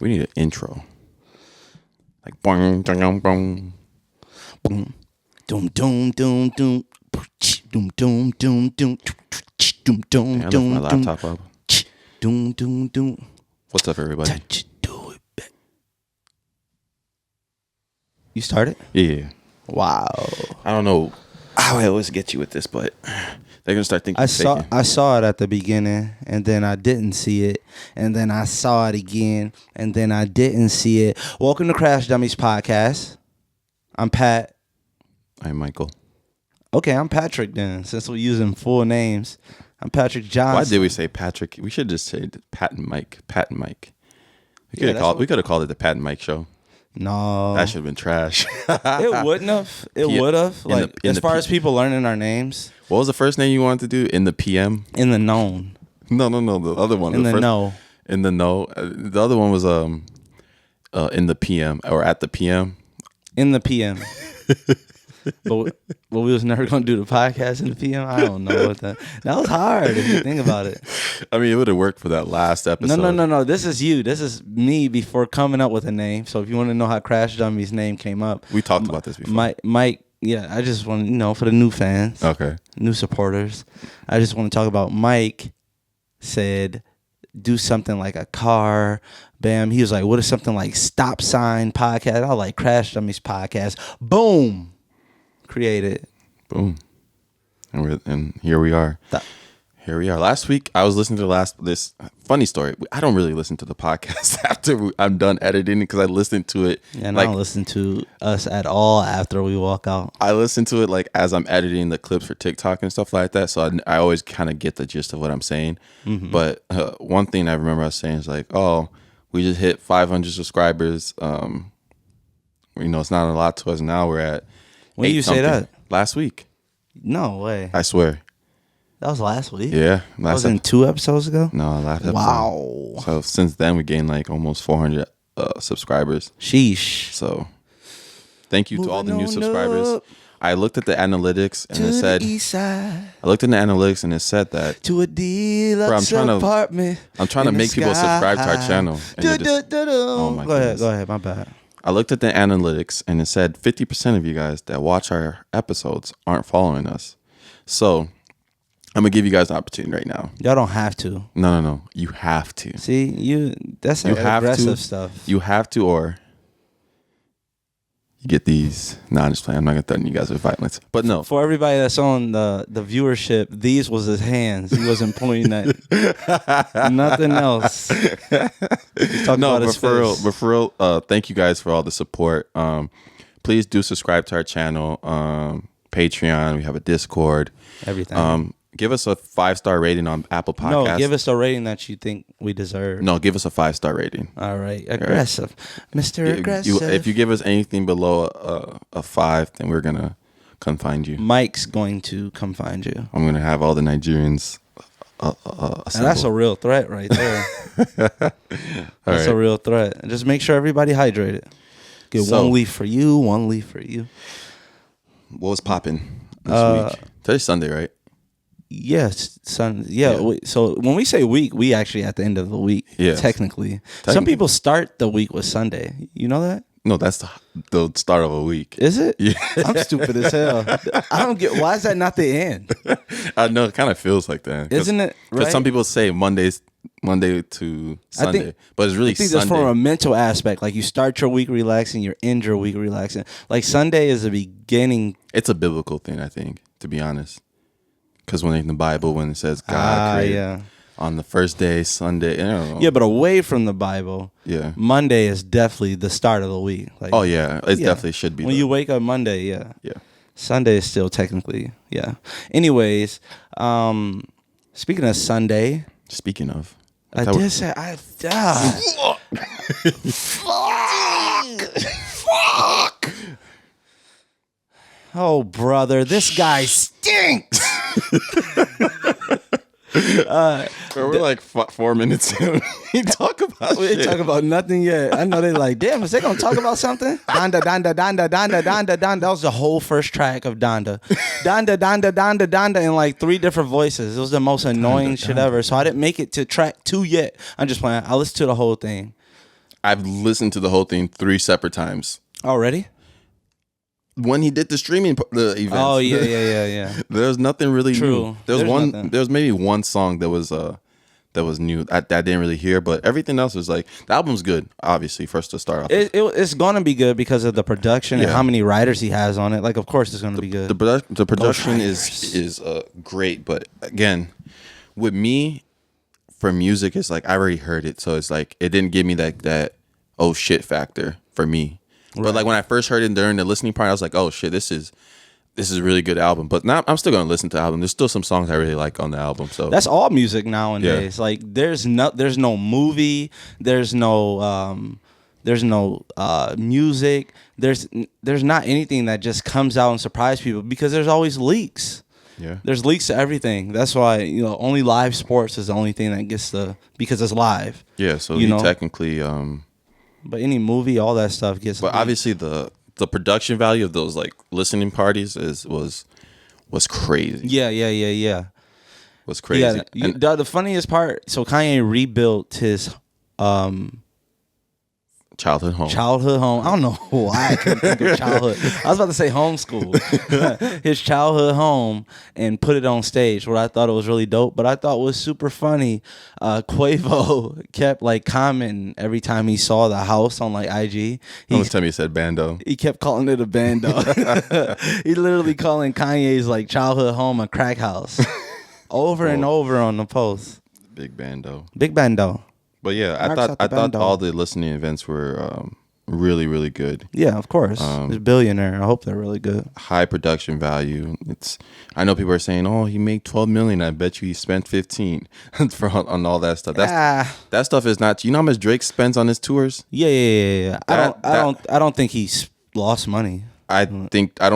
We need an intro. Like boing, dong, boom, Boom. Doom doom doom doom. Doom doom doom doom. Doom doom I left doom my laptop up. doom doom doom. What's up, everybody? Touch it, do it back. You started? Yeah. Wow. I don't know how I always get you with this, but they're gonna start thinking. I saw it at the beginning, and then I didn't see it, and then I saw it again, and then I didn't see it. Welcome to Crash Dummies podcast. I'm Pat. I'm Michael. Okay, I'm Patrick then, since we're using full names. I'm Patrick Johnson. Why did we say Patrick? We should just say Pat and Mike. Pat and Mike. We could have called it the Pat and Mike show. No. That should have been trash. It wouldn't have. It would have. Like, as far as people learning our names. What was the first name you wanted to do? In the PM? In the known. No. The other one. In the know. In the know. The other one was in the PM or at the PM. In the PM. but we was never going to do the podcast in the PM. I don't know what that was hard if you think about it. I mean, it would have worked for that last episode. No. This is you. This is me before coming up with a name. So if you want to know how Crash Dummy's name came up. We talked about this before. Mike, yeah, I just want to, for the new fans. Okay. New supporters. I just want to talk about Mike said, do something like a car. Bam. He was like, what is something like Stop Sign Podcast? I was like, Crash Dummies Podcast. Boom. Created. Boom. And here we are. Here we are. Last week, I was listening to this funny story. I don't really listen to the podcast after I'm done editing because I listened to it. Yeah, and I don't listen to us at all after we walk out. I listen to it like as I'm editing the clips for TikTok and stuff like that. So I always kind of get the gist of what I'm saying. Mm-hmm. But one thing I remember I was saying is like, oh, we just hit 500 subscribers. It's not a lot to us now. We're at when did you say that? Last week. No way. I swear. That was last week? Yeah. That was in 2 episodes ago? No, last episode. Wow. So since then, we gained like almost 400 subscribers. Sheesh. So thank you to all the new subscribers. I looked at the analytics and it said, I looked in the analytics and it said that to a deluxe apartment. I'm trying to make people subscribe to our channel. Oh my goodness. Go ahead, my bad. I looked at the analytics and it said 50% of you guys that watch our episodes aren't following us. So I'm going to give you guys an opportunity right now. Y'all don't have to. No. You have to. See, that's aggressive stuff. You have to, or you get these. No, I'm just playing. I'm not going to threaten you guys with violence. But no. For everybody that's on the viewership, these was his hands. He wasn't pointing at nothing else. He's talking about his face. But for real, thank you guys for all the support. Please do subscribe to our channel. Patreon. We have a Discord. Everything. Give us a 5-star rating on Apple Podcasts. No, give us a rating that you think we deserve. No, give us a 5-star rating. All right. Aggressive. Mr. Aggressive. If you give us anything below a 5, then we're going to come find you. Mike's going to come find you. I'm going to have all the Nigerians and that's a real threat right there. That's a real threat. Just make sure everybody hydrated. Get 1 leaf for you, 1 leaf for you. What was popping this week? Today's Sunday, right? Yes, yeah. So when we say week, we actually at the end of the week. Yeah, technically. Some people start the week with Sunday. You know that? No, that's the start of a week. Is it? Yeah. I'm stupid as hell. I don't get why is that not the end. I know it kind of feels like that, isn't it? Because some people say Monday to Sunday, but it's really Sunday. That's from a mental aspect. Like you start your week relaxing, you end your week relaxing. Like Sunday is the beginning. It's a biblical thing, I think, to be honest. Because when in the Bible, when it says God created on the first day, Sunday, I don't know. Yeah, but away from the Bible, Monday is definitely the start of the week. Like, it definitely should be. When you wake up Monday, yeah. Sunday is still technically, Anyways, speaking of Sunday. Speaking of. I did say, Fuck! Oh, brother, this guy stinks! We're like 4 minutes in. We talk about we ain't talk about nothing yet. I know they like, damn, is they gonna talk about something? Donda. That was the whole first track of Donda. Donda in like 3 different voices. It was the most annoying shit ever. So I didn't make it to track 2 yet. I'm just playing. I listened to the whole thing. I've listened to the whole thing 3 separate times. Already? When he did the streaming the events. Oh yeah. There's nothing really True. new. There's Nothing. There's maybe one song that was new that I didn't really hear, but everything else was like the album's good. Obviously, first to start off, it's gonna be good because of the production and how many writers he has on it. Like, of course, it's gonna be good. The production is great, but again, with me, for music, it's like I already heard it, so it's like it didn't give me that oh shit factor for me. Right. But like when I first heard it during the listening part, I was like, oh shit, this is a really good album. But now I'm still gonna listen to the album. There's still some songs I really like on the album. So that's all music nowadays. Yeah. Like there's no movie, there's no music, there's not anything that just comes out and surprise people because there's always leaks. Yeah. There's leaks to everything. That's why, only live sports is the only thing that gets because it's live. Yeah, so technically but any movie, all that stuff gets But obviously the production value of those like listening parties was crazy. Yeah. Was crazy. Yeah, the funniest part, so Kanye rebuilt his childhood home. I don't know why I couldn't think of childhood. I was about to say homeschool. His childhood home and put it on stage. What I thought it was really dope, but I thought was super funny. Quavo kept like commenting every time he saw the house on like IG. Every time he said bando, he kept calling it a bando. He literally calling Kanye's like childhood home a crack house over and over on the post. Big bando. But yeah, I thought all the listening events were really, really good. Yeah, of course. He's a billionaire. I hope they're really good. High production value. I know people are saying, "Oh, he made 12 million. I bet you he spent 15 on all that stuff." That stuff is not. You know how much Drake spends on his tours? Yeah. I don't think he's lost money. I don't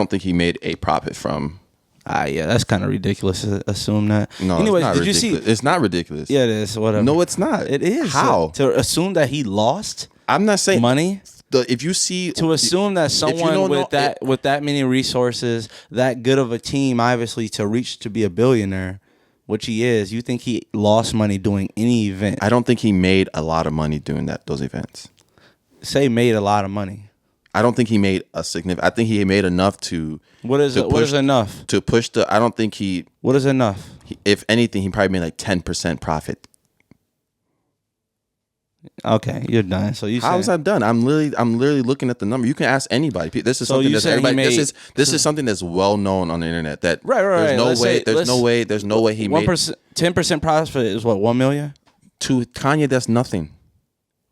think he made a profit from. Yeah, that's kind of ridiculous to assume that. No, anyways, it's not did ridiculous. You see? It's not ridiculous. Yeah, it is. Whatever. No, it's not. It is. How? To assume that he lost? I'm not saying money. If you see, to assume that someone with that many resources, that good of a team, obviously to reach to be a billionaire, which he is, you think he lost money doing any event? I don't think he made a lot of money doing those events. Say made a lot of money. I don't think he made a significant. I think he made enough to. What is enough to push the? I don't think he. What is enough? If anything, he probably made like 10% profit. Okay, you're done. So you. How was I done? I'm literally looking at the number. You can ask anybody. This is something that's everybody. This is something that's well known on the internet. That right. There's no way he made 10% profit is what, 1 million. To Kanye, that's nothing.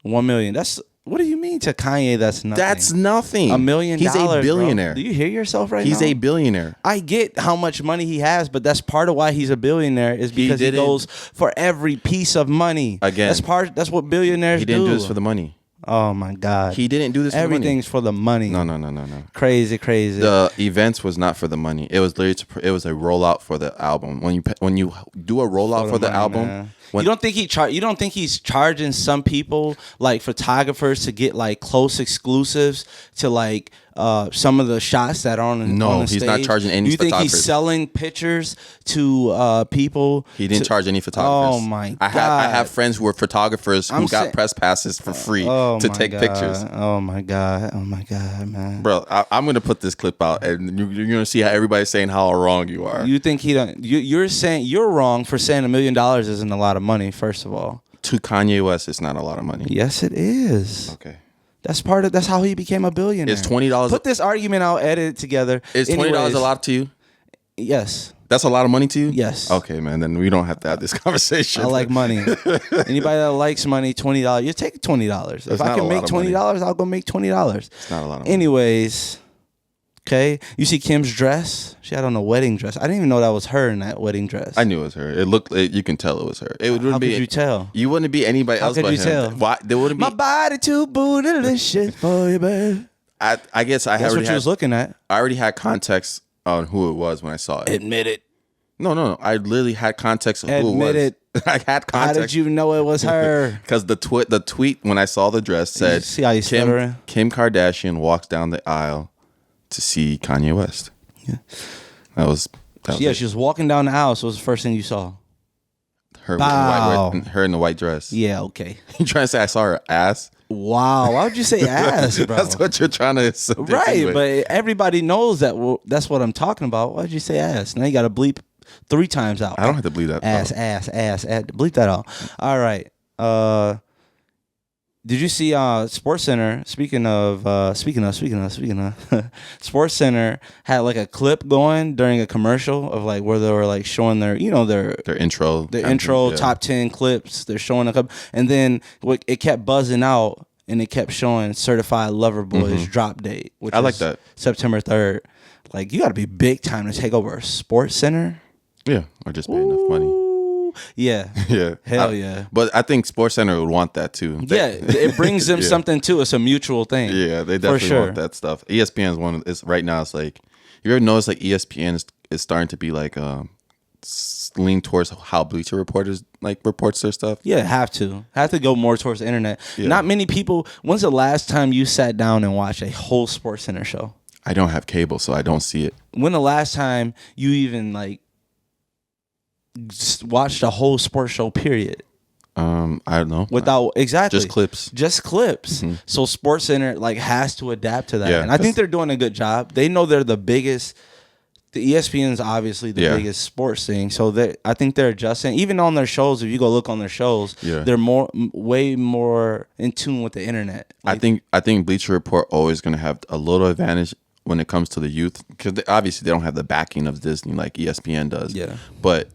1 million. That's. What do you mean to Kanye? That's nothing. That's nothing. $1 million. He's a billionaire. Bro. Do you hear yourself right now? He's a billionaire. I get how much money he has, but that's part of why he's a billionaire is because he goes for every piece of money. Again, that's what billionaires do. He didn't do this for the money. Oh my God. He didn't do this for the money. Everything's for the money. No. Crazy. The events was not for the money. It was literally it was a rollout for the album. When you do a rollout for the album. Man. You don't think he's charging some people like photographers to get like close exclusives to like some of the shots that are on the stage? No, he's not charging any photographers. You think he's selling pictures to people? He didn't charge any photographers. Oh my God. I have friends who were photographers who got press passes for free to take pictures. Oh my God, man. Bro, I'm gonna put this clip out and you're gonna see how everybody's saying how wrong you are. You think you're saying you're wrong for saying $1 million isn't a lot of money, first of all. To Kanye West, it's not a lot of money. Yes, it is. Okay. That's how he became a billionaire. It's $20. Put this argument out, edit it together. Is $20 a lot to you? Yes. That's a lot of money to you? Yes. Okay, man. Then we don't have to have this conversation. I like money. Anybody that likes money, $20. You take $20. If I can make $20, I'll go make $20. It's not a lot of money. Anyways, okay. You see Kim's dress? She had on a wedding dress. I didn't even know that was her in that wedding dress. I knew it was her. It looked. You can tell it was her. How could you tell? You wouldn't be anybody else but him. How could you tell? Why? There wouldn't be. My body too bootylicious for you, babe. I guess I That's what you was looking at. I already had context on who it was when I saw it. Admit it. No. I literally had context of who it was. Admit it. I had context. How did you know it was her? Because the tweet when I saw the dress said, see how you stuttering? Kim Kardashian walks down the aisle to see Kanye West. Yeah. That was she was walking down the aisle, so it was the first thing you saw. Her in the white dress. Yeah, okay. You trying to say I saw her ass? Wow, why would you say ass, bro? That's what you're trying to assume. Right, but everybody knows that. Well, that's what I'm talking about. Why'd you say ass? Now you got to bleep 3 times out. I don't have to bleep that. Ass. Bleep that out. All right. Did you see Sports Center? Speaking of, Sports Center had like a clip going during a commercial of like where they were like showing their intro, top 10 clips. They're showing a clip, and then it kept buzzing out, and it kept showing Certified Lover Boy's drop date, which I like that, September 3rd. Like, you got to be big time to take over a Sports Center. Yeah, or just pay enough money. Yeah. Yeah. Hell yeah. But I think Sports Center would want that too. It brings them something too. It's a mutual thing. Yeah, they definitely want that stuff. ESPN is one. It's right now. It's like, you ever notice like ESPN is starting to be like lean towards how Bleacher Reporters like reports their stuff. Yeah, have to go more towards the internet. Yeah. Not many people. When's the last time you sat down and watched a whole Sports Center show? I don't have cable, so I don't see it. When the last time you even like watched a whole sports show, period? I don't know. Just clips. Mm-hmm. So Sports Center like has to adapt to that. Yeah, and I think they're doing a good job. They know they're the biggest. The ESPN is obviously the biggest sports thing. So I think they're adjusting. Even on their shows, if you go look on their shows, they're way more in tune with the internet. Like, I think Bleacher Report always going to have a little advantage when it comes to the youth, because obviously they don't have the backing of Disney like ESPN does. Yeah. But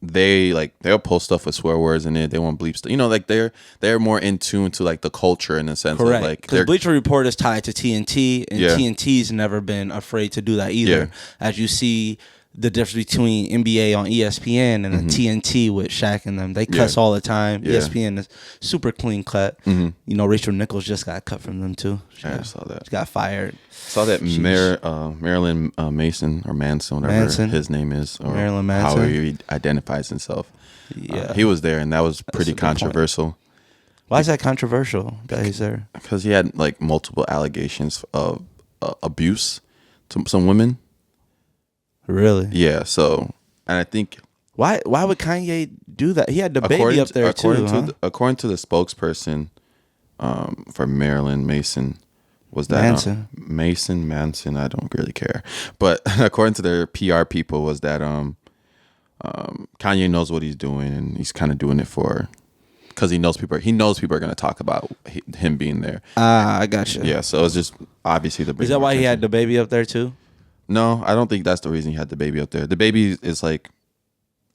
they'll post stuff with swear words in it. They won't bleep stuff. You know, like they're more in tune to like the culture in a sense. Correct. Like, because Bleacher Report is tied to TNT, and TNT's never been afraid to do that either. Yeah. As you see the difference between NBA on ESPN and the TNT with Shaq and them. They cuss all the time. Yeah. ESPN is super clean cut. You know, Rachel Nichols just got cut from them too. I saw that. She got fired. Saw that Marilyn Mason or Manson, whatever his name is, or Marilyn Manson, how he identifies himself. Yeah, he was there, and that was pretty controversial. Why is that controversial that he's there? Because he had like multiple allegations of abuse to some women. Really? Yeah. So, and I think why would Kanye do that? He had the baby up there too. According to the spokesperson for Marilyn Mason. Was that Manson? I don't really care, but according to their PR people, was that Kanye knows what he's doing, and he's kind of doing it because he knows people. He knows people are going to talk about him being there. I got you. Yeah, so it's just obviously the. Is that why he had the baby up there too? No, I don't think that's the reason he had the baby up there. The baby is like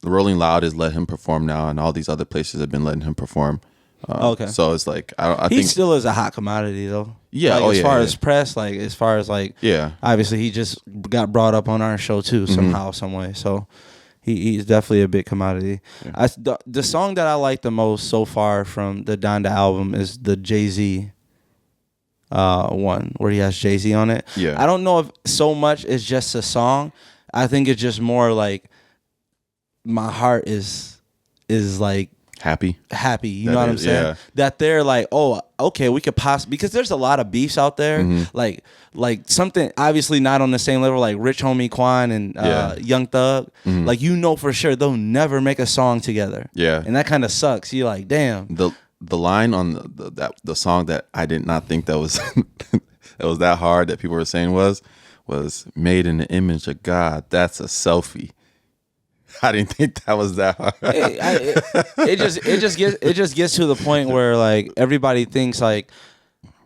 Rolling Loud has let him perform now, and all these other places have been letting him perform. Okay. So it's like I he think still is a hot commodity though. Yeah. Like, as far as press, like as far as like obviously he just got brought up on our show too somehow, some way. So he's definitely a big commodity. Yeah. The song that I like the most so far from the Donda album is the Jay-Z one where he has Jay-Z on it. Yeah. I don't know if so much is just a song. I think it's just more like my heart is like happy, you know what I'm saying? That they're like, oh, okay, we could possibly, because there's a lot of beefs out there, like something obviously not on the same level, like Rich Homie Quan and Young Thug, like, you know for sure they'll never make a song together. Yeah, and that kind of sucks. You're like, damn. The line on the song that I did not think that was that was that hard that people were saying was made in the image of God. That's a selfie. I didn't think that was that hard. It just gets to the point where like everybody thinks like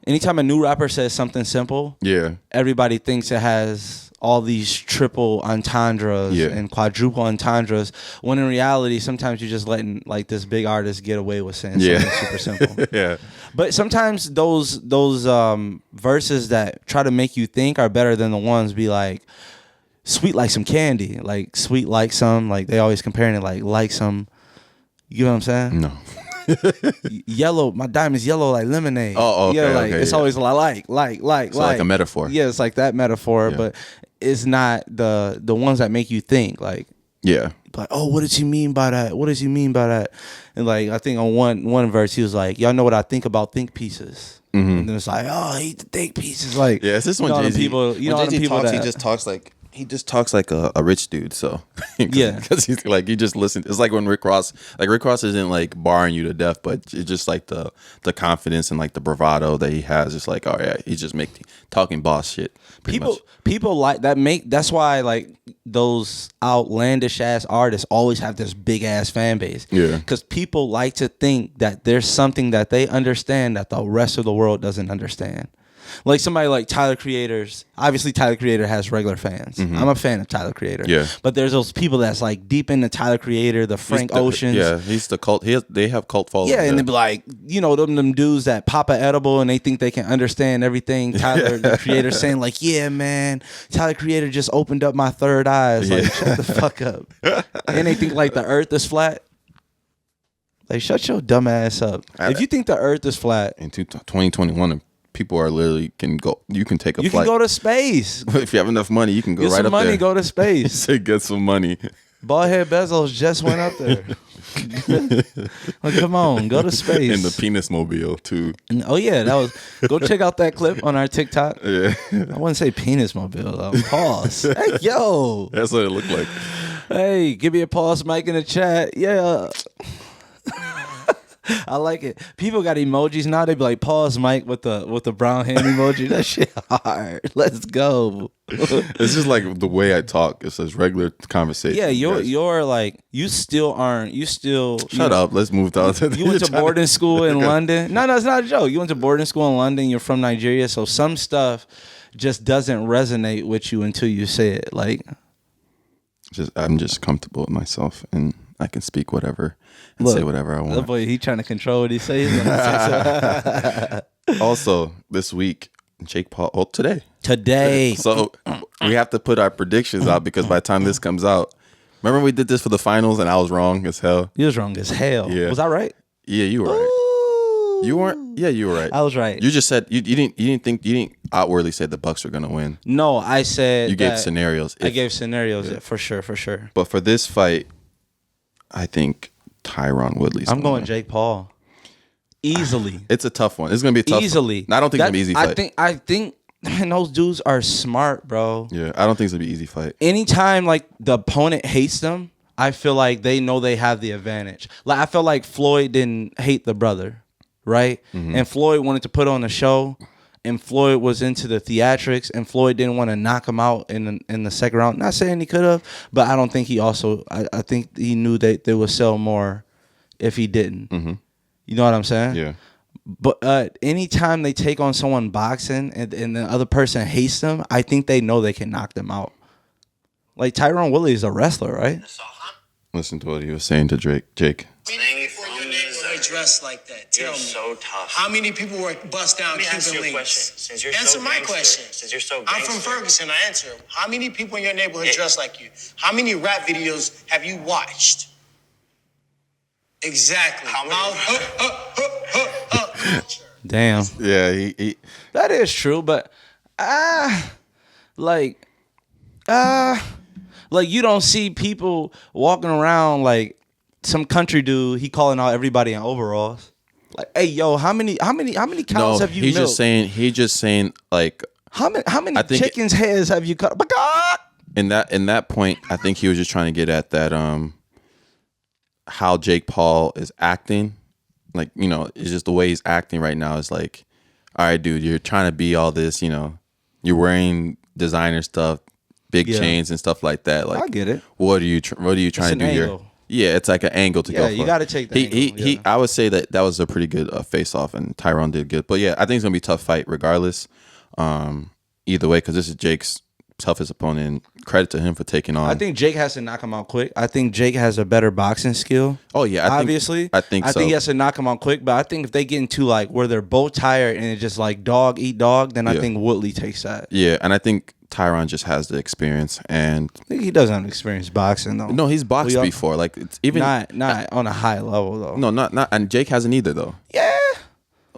anytime a new rapper says something simple, everybody thinks it has all these triple entendres and quadruple entendres. When in reality, sometimes you're just letting like this big artist get away with saying something super simple. But sometimes those verses that try to make you think are better than the ones be like. Sweet like some candy, like sweet like some, like they always comparing it like some, you know what I'm saying? No. Yellow, my diamond's yellow like lemonade. Oh, okay. Yeah, like okay, it's always like. So like a metaphor. Yeah, it's like that metaphor, but it's not the ones that make you think. Like, like, oh, what does he mean by that? What does he mean by that? And like, I think on one verse he was like, y'all know what I think about think pieces. And then it's like, oh, I hate the think pieces. Like, it's this one Jay-Z. People, Jay-Z talks, he just talks like He just talks like a rich dude, so Yeah. because he's like he just listens. It's like when Rick Ross isn't like barring you to death, but it's just like the confidence and like the bravado that he has. It's like, oh yeah, he's just talking boss shit. People like that that's why like those outlandish ass artists always have this big ass fan base. Yeah, because people like to think that there's something that they understand that the rest of the world doesn't understand. Like somebody like Tyler Creator's, obviously Tyler Creator has regular fans. I'm a fan of Tyler Creator. Yeah. But there's those people that's like deep into Tyler Creator, the Frank Oceans. Yeah, he's the cult. They have cult followers. Yeah, and they be like, you know, them dudes that pop a edible and they think they can understand everything Tyler the Creator saying. Like, yeah, man, Tyler Creator just opened up my third eye. It's like, shut the fuck up. And they think like the earth is flat. Like, shut your dumb ass up. If you think the earth is flat. In 2021, people are literally you can take a flight. You can go to space. If you have enough money, you can go get right some up money, there. go to space. Say get some money. Baldhead Bezos just went up there. Like, come on, go to space. In the penis mobile too. Oh yeah, go check out that clip on our TikTok. Yeah. I wouldn't say penis mobile though. Pause. Hey, yo. That's what it looked like. Hey, give me a pause mic in the chat. Yeah. I like it. People got emojis now. They be like pause mic with the brown hand emoji. That shit hard. Let's go. It's just like the way I talk. It's just regular conversation. Yeah, you're like you still aren't. You still shut up. Let's move on. You went to boarding school in London. No, it's not a joke. You went to boarding school in London. You're from Nigeria, so some stuff just doesn't resonate with you until you say it. Like, I'm just comfortable with myself and I can speak whatever and say whatever I want. That boy, he trying to control what he says. Also, this week, Jake Paul. Oh, today. So we have to put our predictions out because by the time this comes out, remember we did this for the finals and I was wrong as hell. You was wrong as hell. Yeah. Was I right? Yeah, you were right. You weren't. Yeah, you were right. I was right. You just said you didn't outwardly say the Bucks were gonna win. No, I said you gave scenarios. I gave scenarios for sure. But for this fight, I think Tyron Woodley's. I'm going Jake Paul. Easily. It's a tough one. It's gonna be a tough easily. No, I don't think it's gonna be an easy fight. I think man, those dudes are smart, bro. Yeah, I don't think it's gonna be an easy fight. Anytime like the opponent hates them, I feel like they know they have the advantage. Like I feel like Floyd didn't hate the brother, right? Mm-hmm. And Floyd wanted to put on a show, and Floyd was into the theatrics, and Floyd didn't want to knock him out in the second round. Not saying he could have, but I don't think he also. I think he knew that they would sell more if he didn't. Mm-hmm. You know what I'm saying? Yeah. But anytime they take on someone boxing and the other person hates them, I think they know they can knock them out. Like Tyron Woodley is a wrestler, right? Listen to what he was saying to Jake. Dressed like that. You're Tell me, so tough. how many people were bust down Cuban Answer your links? question. Since you're Answer so my gangster, question. Since you're so I'm gangster. from Ferguson. I answer. How many people in your neighborhood dress like you? How many rap videos have you watched? Exactly. How many? Damn. Yeah, he That is true, but like you don't see people walking around like some country dude. He calling out everybody in overalls. Like, hey, yo, how many cows have you he's milked? He's just saying like how many chickens' heads have you cut? In that point, I think he was just trying to get at that how Jake Paul is acting. Like, you know, it's just the way he's acting right now is like, all right, dude, you're trying to be all this, you know, you're wearing designer stuff, big chains and stuff like that. Like, I get it. What are you trying to do here? Yeah, it's like an angle to go for. Yeah, you got to take that He I would say that was a pretty good face-off, and Tyron did good. But yeah, I think it's going to be a tough fight regardless. Either way, because this is Jake's toughest opponent. Credit to him for taking on. I think Jake has to knock him out quick. I think Jake has a better boxing skill. Oh, yeah. Obviously. I think so. I think he has to knock him out quick, but I think if they get into like where they're both tired and it's just like dog eat dog, then I think Woodley takes that. Yeah, and I think Tyron just has the experience, and I think he doesn't have experience boxing though. No, he's boxed before. Like it's even not on a high level though. No, not and Jake hasn't either though. Yeah.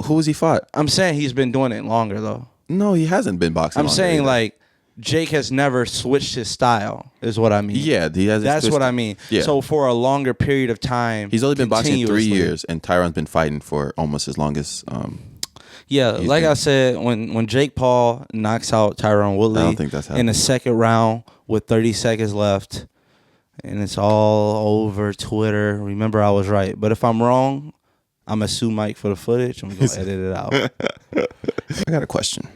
Who has he fought? I'm saying he's been doing it longer though. No, he hasn't been boxing. I'm saying either. Like Jake has never switched his style, is what I mean. Yeah, he has. That's what I mean. Yeah. So for a longer period of time, he's only been boxing 3 years, and Tyron's been fighting for almost as long as. Yeah, like I said, when Jake Paul knocks out Tyron Woodley I don't think that's happening. in the second round with 30 seconds left, and it's all over Twitter. Remember, I was right. But if I'm wrong, I'm going to sue Mike for the footage. I'm going to edit it out. I got a question.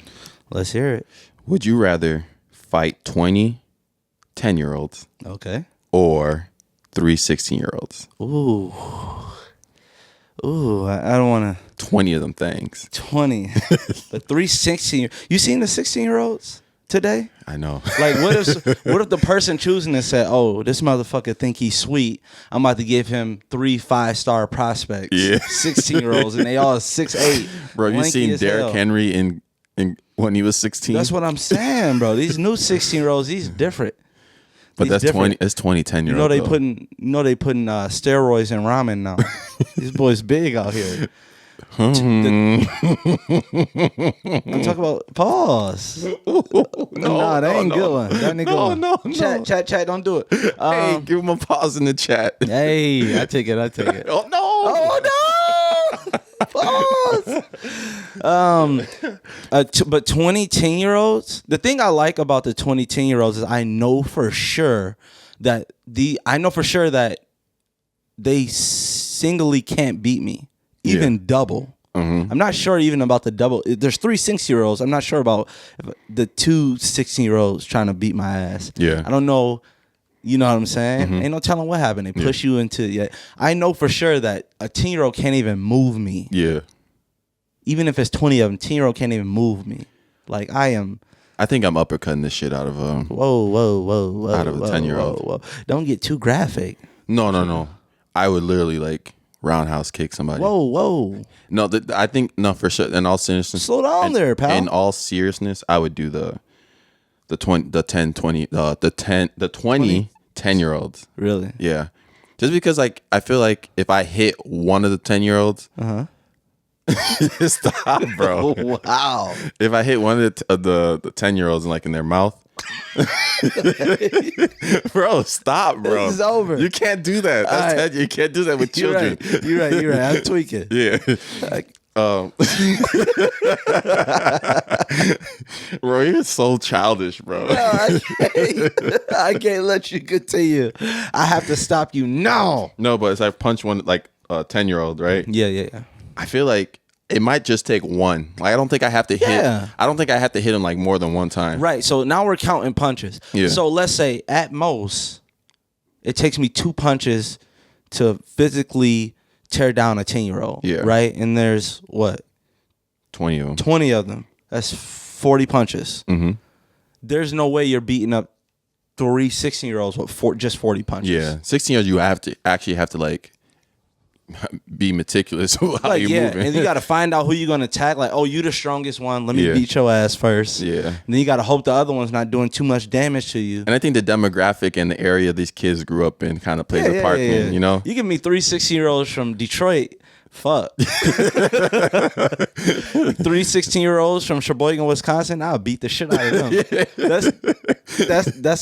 Let's hear it. Would you rather fight 20 10-year-olds Okay. or 3 16-year-olds? Ooh, I don't want to. 20 of them things. 20. But 3 16. You seen the 16-year-olds today? I know. Like, what if the person choosing it said, "Oh, this motherfucker think he's sweet. I'm about to give him 3 5-star prospects, Yeah. 16-year-olds, and they all 6'8". Bro, you lanky seen as Derrick hell. Henry in when he was 16? That's what I'm saying, bro. These new 16-year-olds, these different. But He's that's different. 20. It's 20 10-year-olds. You know they putting steroids in ramen now. These boys big out here. I'm talking about pause. No, that ain't good one. That ain't good one. No. Chat, don't do it. Hey, give him a pause in the chat. Hey, I take it. Oh no! Pause. But 20 10-year-olds. The thing I like about the 20 10-year-olds is I know for sure that they singly can't beat me, even double. Mm-hmm. I'm not sure even about the double. There's 3 6-year-olds. I'm not sure about the 2 16-year-olds trying to beat my ass. Yeah. I don't know. You know what I'm saying? Mm-hmm. Ain't no telling what happened. They push you into it. I know for sure that a 10-year-old can't even move me. Yeah. Even if it's 20 of them, 10-year-old can't even move me. Like I am. I think I'm uppercutting this shit out of Whoa. Out of a 10-year-old. Whoa. Don't get too graphic. No. I would literally like roundhouse kick somebody. Whoa. No, I think for sure. In all seriousness, Slow down there, pal. In all seriousness, I would do the 20 10-year-olds. Really? Yeah, just because like I feel like if I hit one of the 10-year-olds, stop, bro. Wow. If I hit one of the 10-year-olds like in their mouth, bro, stop, bro. This is over. You can't do that. That's All right. You can't do that with children. You're right. I'm tweaking. Yeah. Bro, you're so childish, bro. I can't let you continue. I have to stop you now. No, but it's like punch one like a 10-year-old, right? Yeah. I feel like it might just take one. Like I don't think I have to hit. I don't think I have to hit him like more than one time. Right. So now we're counting punches. Yeah. So let's say at most it takes me 2 punches to physically tear down a 10-year-old. Yeah. Right. And there's what? 20 of them. 20 of them. That's 40 punches. Mm-hmm. There's no way you're beating up 3 16-year-olds with just 40 punches. Yeah, 16-years you have to like be meticulous with how you moving. And you got to find out who you're going to attack. Like, oh, you the strongest one. Let me beat your ass first. Yeah. And then you got to hope the other one's not doing too much damage to you. And I think the demographic and the area these kids grew up in kind of plays a part in, you know? You give me 3 16-year-olds from Detroit. Fuck. 3 16-year-olds from Sheboygan, Wisconsin. I'll beat the shit out of them. That's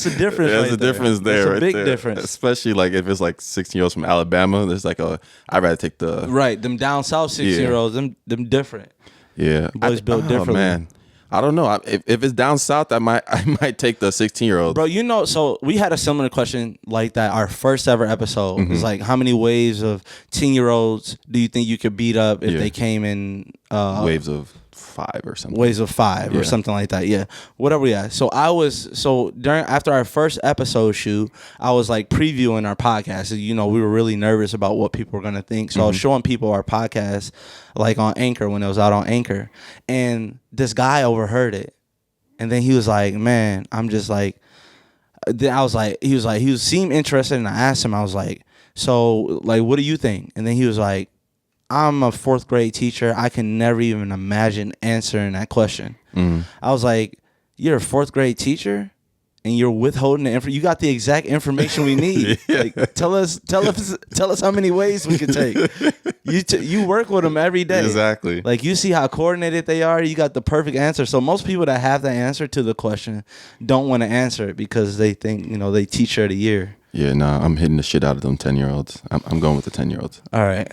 the difference. There's a difference there. That's a right big there. difference. Especially like if it's like 16-year-olds from Alabama. There's like I'd rather take the right. Them down south 16-year-olds. Them different. Yeah. Boys built differently. Man. I don't know. If it's down south, I might take the 16-year-old. Bro, you know, so we had a similar question like that. Our first ever episode was like, how many waves of 10-year-olds do you think you could beat up if they came in waves of 5 or something? Waves of 5 or something like that. Yeah, whatever we had. So after our first episode shoot, I was like previewing our podcast. You know, we were really nervous about what people were gonna think. So I was showing people our podcast like on Anchor when it was out on Anchor, and this guy overheard it, and then he was like, "Man, I'm just like." Then I was like, he seemed interested, and I asked him, I was like, "So, like, what do you think?" And then he was like, I'm a 4th grade teacher. I can never even imagine answering that question. I was like, you're a 4th grade teacher and you're withholding the information. You got the exact information we need. Like, tell us how many ways we could take. You work with them every day. Exactly. Like, you see how coordinated they are. You got the perfect answer. So most people that have the answer to the question don't want to answer it because they think, you know, they teacher of the year. Yeah, nah, I'm hitting the shit out of them 10-year-olds. I'm going with the 10-year-olds. All right.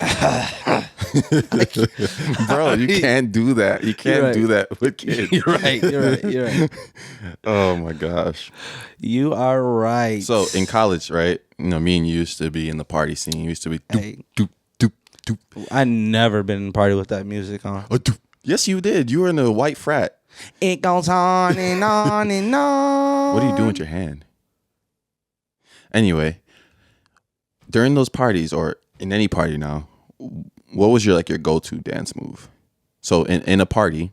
Bro, you can't do that. You can't do that with kids. You're right. Oh my gosh. You are right. So in college, right? You know, me and you used to be in the party scene. You used to be doop, doop, doop, doop. I never been in a party with that music on. Doop. Yes, you did. You were in a white frat. It goes on and on and on. What are you doing with your hand? Anyway, during those parties or in any party now, what was your go-to dance move? So in a party,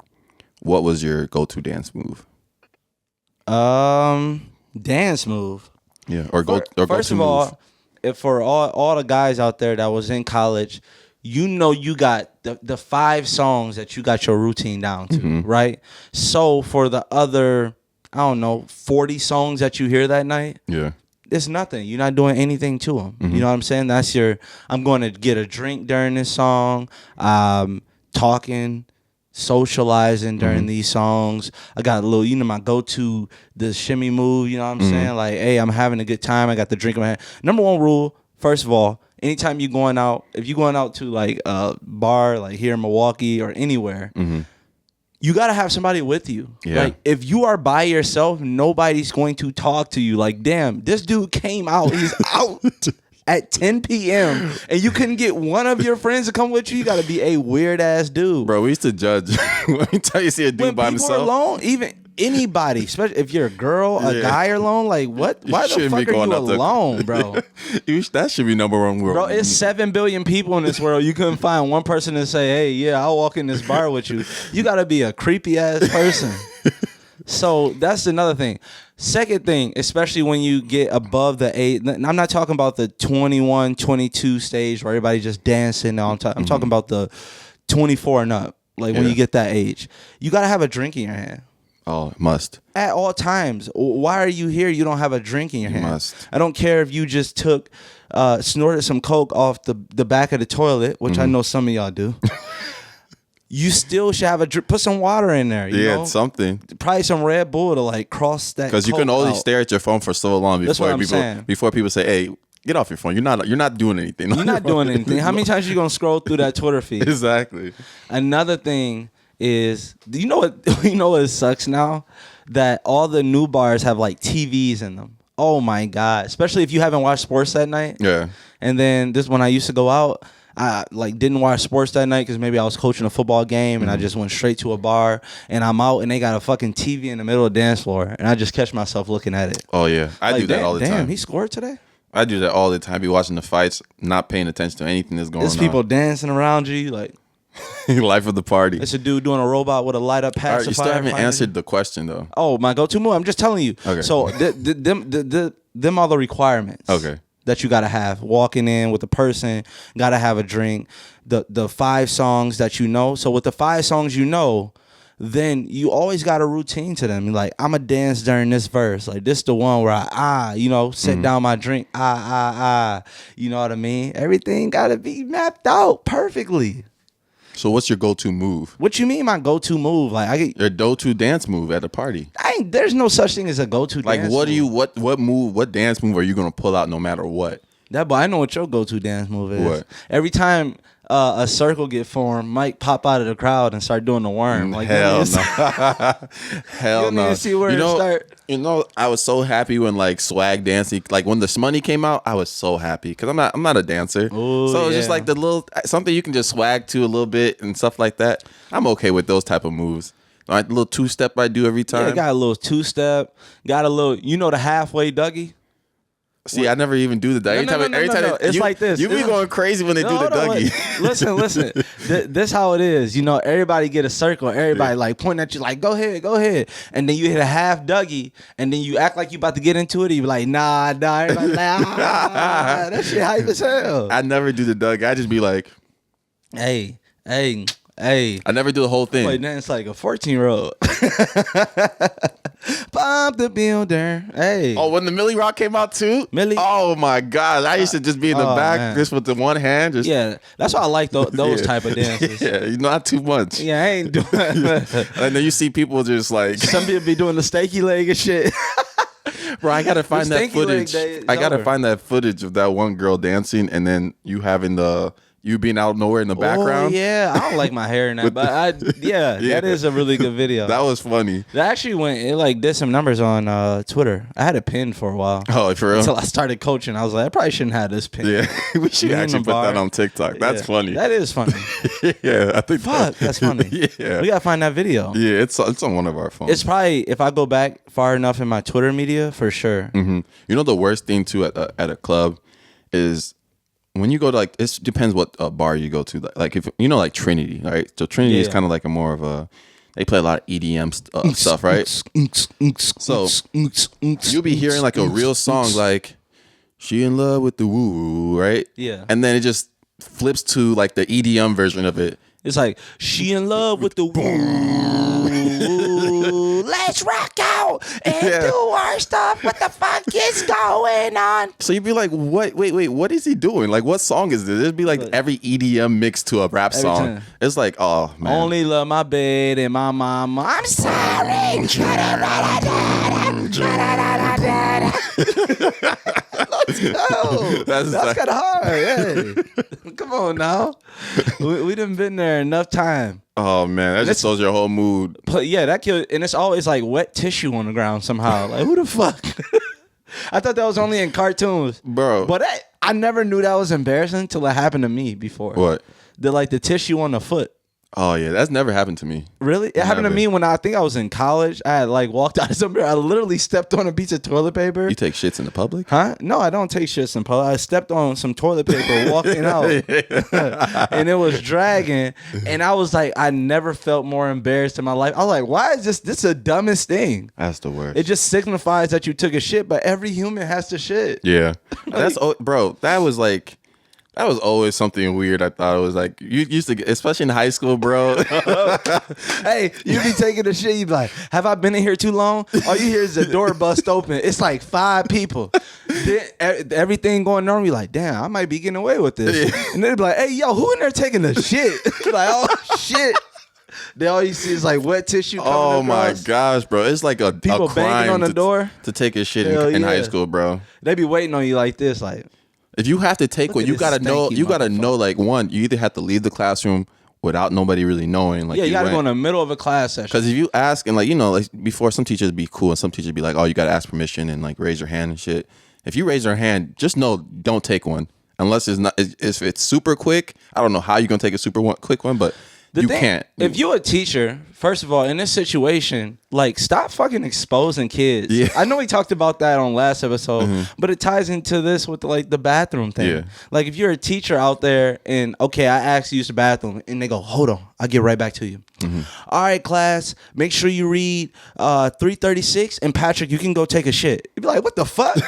what was your go-to dance move? Dance move. Yeah, or go-to First of move. all, if for all the guys out there that was in college, you got the 5 songs that you got your routine down to, right? So for the other, I don't know, 40 songs that you hear that night, Yeah. it's nothing. You're not doing anything to them. You know what I'm saying? That's I'm going to get a drink during this song, talking, socializing during these songs. I got a little, my go-to, the shimmy move, you know what I'm saying? Like, hey, I'm having a good time. I got the drink in my hand. Number 1 rule, first of all, anytime you're going out, if you're going out to like a bar, like here in Milwaukee or anywhere, you got to have somebody with you. Yeah. Like, if you are by yourself, nobody's going to talk to you. Like, damn, this dude came out. He's out at 10 p.m. and you couldn't get one of your friends to come with you. You got to be a weird-ass dude. Bro, we used to judge. Let me tell you, see a dude When by people himself. are alone, even anybody, especially if you're a girl, a guy are alone, like, what? Why the shouldn't be fuck are you going out to- alone, bro? That should be number 1 rule. Bro, it's 7 billion people in this world. You couldn't find one person to say, hey, yeah, I'll walk in this bar with you. You got to be a creepy-ass person. So that's another thing. Second thing, especially when you get above the 8, I'm not talking about the 21, 22 stage where everybody just dancing. I'm talking about the 24 and up, like when you get that age. You got to have a drink in your hand. Oh, must. At all times. Why are you here? You don't have a drink in your hand. Must. I don't care if you just snorted some Coke off the back of the toilet, which I know some of y'all do. You still should have a drink. Put some water in there. You know? Something. Probably some Red Bull to like cross that. Because you can Coke only out. stare at your phone for so long That's what before I'm saying. people say, "Hey, get off your phone. You're not doing anything. You're not doing anything. How many times you gonna scroll through that Twitter feed? Exactly. Another thing is, you know what sucks now? That all the new bars have like TVs in them. Oh my God. Especially if you haven't watched sports that night. Yeah. And then this when I used to go out, I didn't watch sports that night because maybe I was coaching a football game and I just went straight to a bar and I'm out and they got a fucking TV in the middle of the dance floor and I just catch myself looking at it. Oh yeah, I do that all the time. Damn, he scored today? I do that all the time. Be watching the fights, not paying attention to anything that's going There's on. people dancing around you like. Life of the party. It's a dude doing a robot with a light up pacifier. All right, you still haven't answered the question though. Oh, my go-to move. I'm just telling you. Okay. So them are the requirements. Okay. That you gotta have. Walking in with a person, gotta have a drink. The 5 songs that you know. So with the 5 songs you know, then you always got a routine to them. Like, I'm a dance during this verse. Like, this the one where I set down my drink. You know what I mean? Everything gotta be mapped out perfectly. So what's your go-to move? What you mean my go-to move? Like Your go-to dance move at a party. there's no such thing as a go-to Like dance move. What dance move are you gonna pull out no matter what? That boy, I know what your go-to dance move is. What? Every time a circle get formed, Mike pop out of the crowd and start doing the worm. Like, Hell no. Hell you don't no. even see where it start. You know, I was so happy when like swag dancing, like when the Smoney came out, I was so happy because I'm not a dancer. Ooh, so it's yeah. just like the little something you can just swag to a little bit and stuff like that. I'm okay with those type of moves. Like the little 2-step I do every time. Yeah, got a little 2-step, got a little, the halfway Dougie? See, I never even do the Dougie. Every time It's like this. You be going crazy when they do the Dougie. Listen. This how it is. Everybody get a circle. Everybody like pointing at you like, go ahead. And then you hit a half Dougie, and then you act like you about to get into it. You be like, nah. Everybody like, that shit hype as hell. I never do the Dougie. I just be like, Hey. I never do the whole thing. Wait, then it's like a 14-year-old. Pop the builder. Hey. Oh, when the Millie Rock came out too? Millie? Oh my God. I used to just be in the back man. just with the one hand. Just, Yeah, that's why I like those Yeah. type of dances. Yeah, not too much. Yeah, I ain't doing And then you see people just like, Some people be doing the steaky leg and shit. bro, I gotta find that stanky leg footage. day is I gotta over. find that footage of that one girl dancing and then you having the you being out nowhere in the background. Oh, yeah, I don't like my hair in that, but that is a really good video. That was funny. That actually did some numbers on Twitter. I had it pinned for a while. Oh, for real? Until I started coaching. I was like, I probably shouldn't have this pin. Yeah, we should actually put that on TikTok. That's funny. That is funny. Yeah, I think. Fuck, that's funny. Yeah. We got to find that video. Yeah, it's on one of our phones. It's probably, if I go back far enough in my Twitter media, for sure. You know the worst thing too at a club is when you go to like, it depends what bar you go to. Like if you know like Trinity, right? So Trinity is kind of like a more of a, they play a lot of EDM stuff, right? So you'll be hearing like a real song like "She in Love with the Woo," right? Yeah. And then it just flips to like the EDM version of it. It's like, she in love with the woo. Let's rock out and do our stuff. What the fuck is going on? So you'd be like, what? Wait, what is he doing? Like, what song is this? It'd be like every EDM mixed to a rap song. time. It's like, oh, man. Only love my bed and my mama. I'm sorry. Let's go. That's kind of hard. Hey. Come on now. We done been there enough time. Oh, man. That just shows your whole mood. But yeah, that killed. And it's always like wet tissue on the ground somehow. Like, who the fuck? I thought that was only in cartoons. Bro. But I never knew that was embarrassing until it happened to me before. What? The tissue on the foot. Oh, yeah. That's never happened to me. Really? It happened to me when I think I was in college. I had like walked out of somewhere. I literally stepped on a piece of toilet paper. You take shits in the public? Huh? No, I don't take shits in public. I stepped on some toilet paper walking out. And it was dragging. And I was like, I never felt more embarrassed in my life. I was like, why is this the dumbest thing? That's the worst. It just signifies that you took a shit, but every human has to shit. Yeah. Bro, that was like, that was always something weird. I thought it was like, you used to, especially in high school, bro. Hey, you be taking the shit, you be like, have I been in here too long? All you hear is the door bust open. It's like 5 people. Then, everything going on, you like, damn, I might be getting away with this. And they'd be like, hey, yo, who in there taking the shit? Like, oh, shit. Then all you see is like wet tissue coming Oh my across. gosh, bro. It's like a People crime banging on the door to take a shit Hell in yeah. high school, bro. They be waiting on you like this, like, If you have to take one, at you this gotta know. stanky You gotta motherfucker. know. Like you either have to leave the classroom without nobody really knowing. Like yeah, you gotta went. go in the middle of a class session. Because if you ask and like before, some teachers be cool and some teachers be like, oh, you gotta ask permission and like raise your hand and shit. If you raise your hand, just know don't take one unless if it's super quick. I don't know how you're gonna take a quick one, but you can't. If you're a teacher, first of all, in this situation, like, stop fucking exposing kids. Yeah. I know we talked about that on last episode, but it ties into this with like the bathroom thing. Yeah. Like, if you're a teacher out there and okay, I asked you to use the bathroom, and they go, hold on, I'll get right back to you. All right, class, make sure you read 336, and Patrick, you can go take a shit. You'd be like, what the fuck?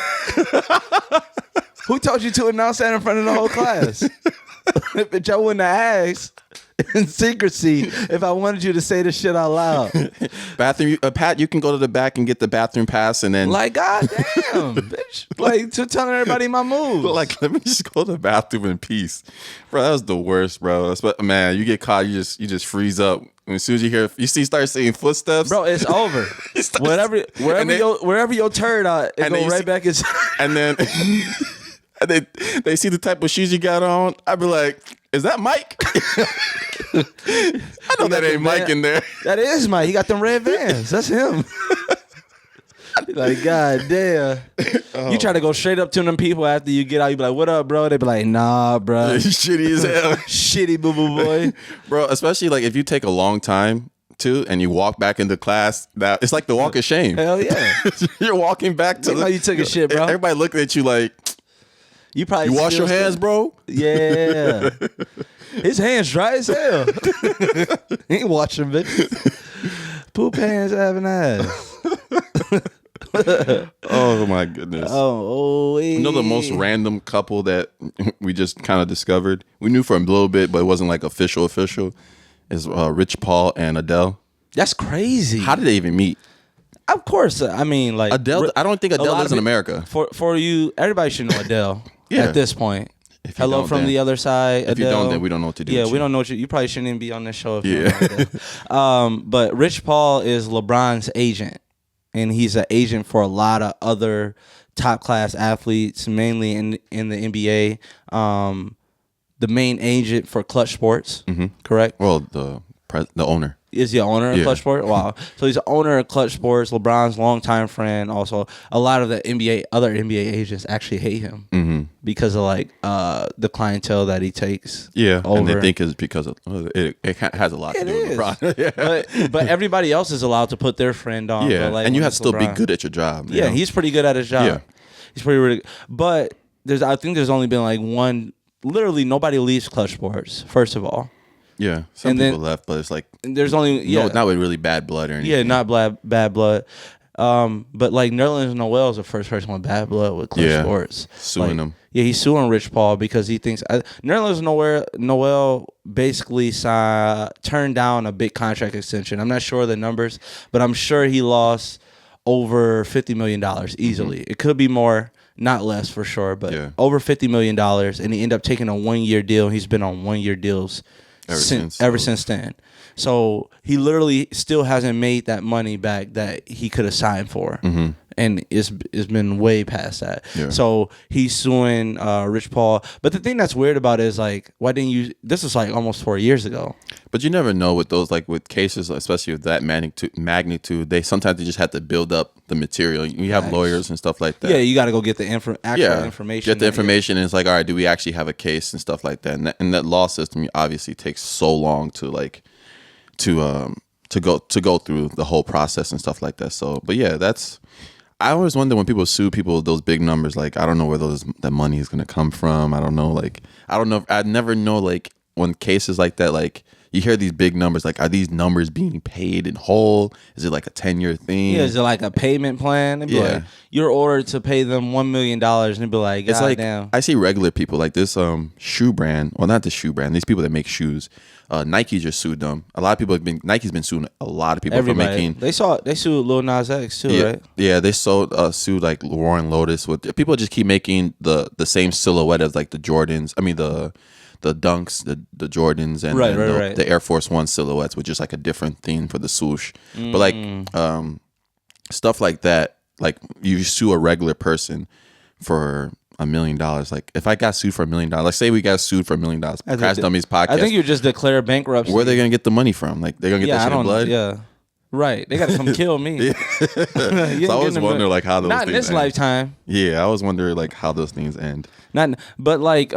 Who told you to announce that in front of the whole class? Bitch, I wouldn't have asked in secrecy if I wanted you to say this shit out loud. Bathroom, Pat, you can go to the back and get the bathroom pass, and then Like, goddamn, bitch. Like, to telling everybody my moves. like, let me just go to the bathroom in peace, bro. That was the worst, bro. Man, you get caught, you just freeze up. And as soon as start seeing footsteps, Bro, it's over. Wherever your turd out, it And go then right back inside. and then and they see the type of shoes you got on. I'd be like, is that Mike? I know that ain't Mike in there. That is Mike. He got them red Vans. That's him. Like, god damn. You try to go straight up to them people after you get out. You be like, what up, bro? They be like, nah, bro. Shitty as hell. Shitty boo-boo boy. Bro, especially like if you take a long time too and you walk back into class, that it's like the walk of shame. Hell yeah. You're walking back to They know you took a shit, bro. Everybody looking at you like, You probably you wash your hands, bro? Yeah. His hands dry as hell. He ain't washing bitch. Poop hands having ass. Oh my goodness. You know the most random couple that we just kind of discovered? We knew for a little bit, but it wasn't like official, is Rich Paul and Adele. That's crazy. How did they even meet? Of course, I mean, like Adele, I don't think Adele lives in America. For you, everybody should know Adele Yeah. at this point. If you Hello don't, from then- the other side. If you Adele. don't, then we don't know what to do. Yeah, with we you. don't know what you probably shouldn't even be on this show if you Yeah. don't know Adele. But Rich Paul is LeBron's agent, and he's an agent for a lot of other top class athletes, mainly in the NBA. the main agent for Clutch Sports, correct? Well, the owner. Is he the owner of Clutch Sports? Wow. So he's the owner of Clutch Sports, LeBron's longtime friend. Also, a lot of the other NBA agents actually hate him because of like the clientele that he takes. Yeah, over. and they think it's because of it has a lot to do with LeBron. but everybody else is allowed to put their friend on. Yeah, but like, and you when have it's to still be LeBron- good at your job. Yeah, he's pretty good at his job. Yeah. He's pretty really. But I think there's only been like one. Literally, nobody leaves Clutch Sports. First of all. Yeah, some people left, but it's like there's only not with really bad blood or anything. Yeah, not bad blood. But like Nerlens Noel is the first person with bad blood with Clutch Sports suing him. Yeah, he's suing Rich Paul because he thinks Nerlens Noel basically turned down a big contract extension. I'm not sure of the numbers, but I'm sure he lost over $50 million easily. It could be more. Not less for sure, but over $50 million, and he ended up taking a 1-year deal. He's been on 1-year deals ever since then. So he literally still hasn't made that money back that he could have signed for, and it's been way past that. Yeah. So he's suing Rich Paul. But the thing that's weird about it is like, why didn't you? This was like almost 4 years ago. But you never know with those, like with cases, especially with that magnitude. They sometimes just have to build up the material. You have lawyers and stuff like that. Yeah, you got to go get the actual information. Get the information, and it's like, all right, do we actually have a case and stuff like that? And that law system obviously takes so long to go through the whole process and stuff like that. So, but yeah, I always wonder when people sue people with those big numbers. Like, I don't know where that money is gonna come from. I don't know. I never know. Like, when cases like that, like, you hear these big numbers, like, are these numbers being paid in whole? Is it like a 10-year thing? Yeah, is it like a payment plan? It'd be like, you're ordered to pay them $1 million, and it'd be like, God, it's like, damn. I see regular people like this shoe brand, well, not the shoe brand, these people that make shoes. Nike just sued them. A lot of people Nike's been suing a lot of people for making. They sued Lil Nas X too, right? Yeah, they sued like Warren Lotus. With people just keep making the same silhouette as like the Jordans. I mean the Dunks, the Jordans, and the Air Force One silhouettes, which is like a different theme for the swoosh. But like stuff like that, like you sue a regular person for $1 million. Like if I got sued for $1 million, like say we got sued for $1 million, Crash Dummies podcast. I think you just declare bankruptcy. Where are they gonna get the money from? Like they're gonna get that shit in blood? Yeah. Right. They gotta come kill me. So I always wonder like how those not things in this end. lifetime. Yeah, I always wonder like how those things end. But like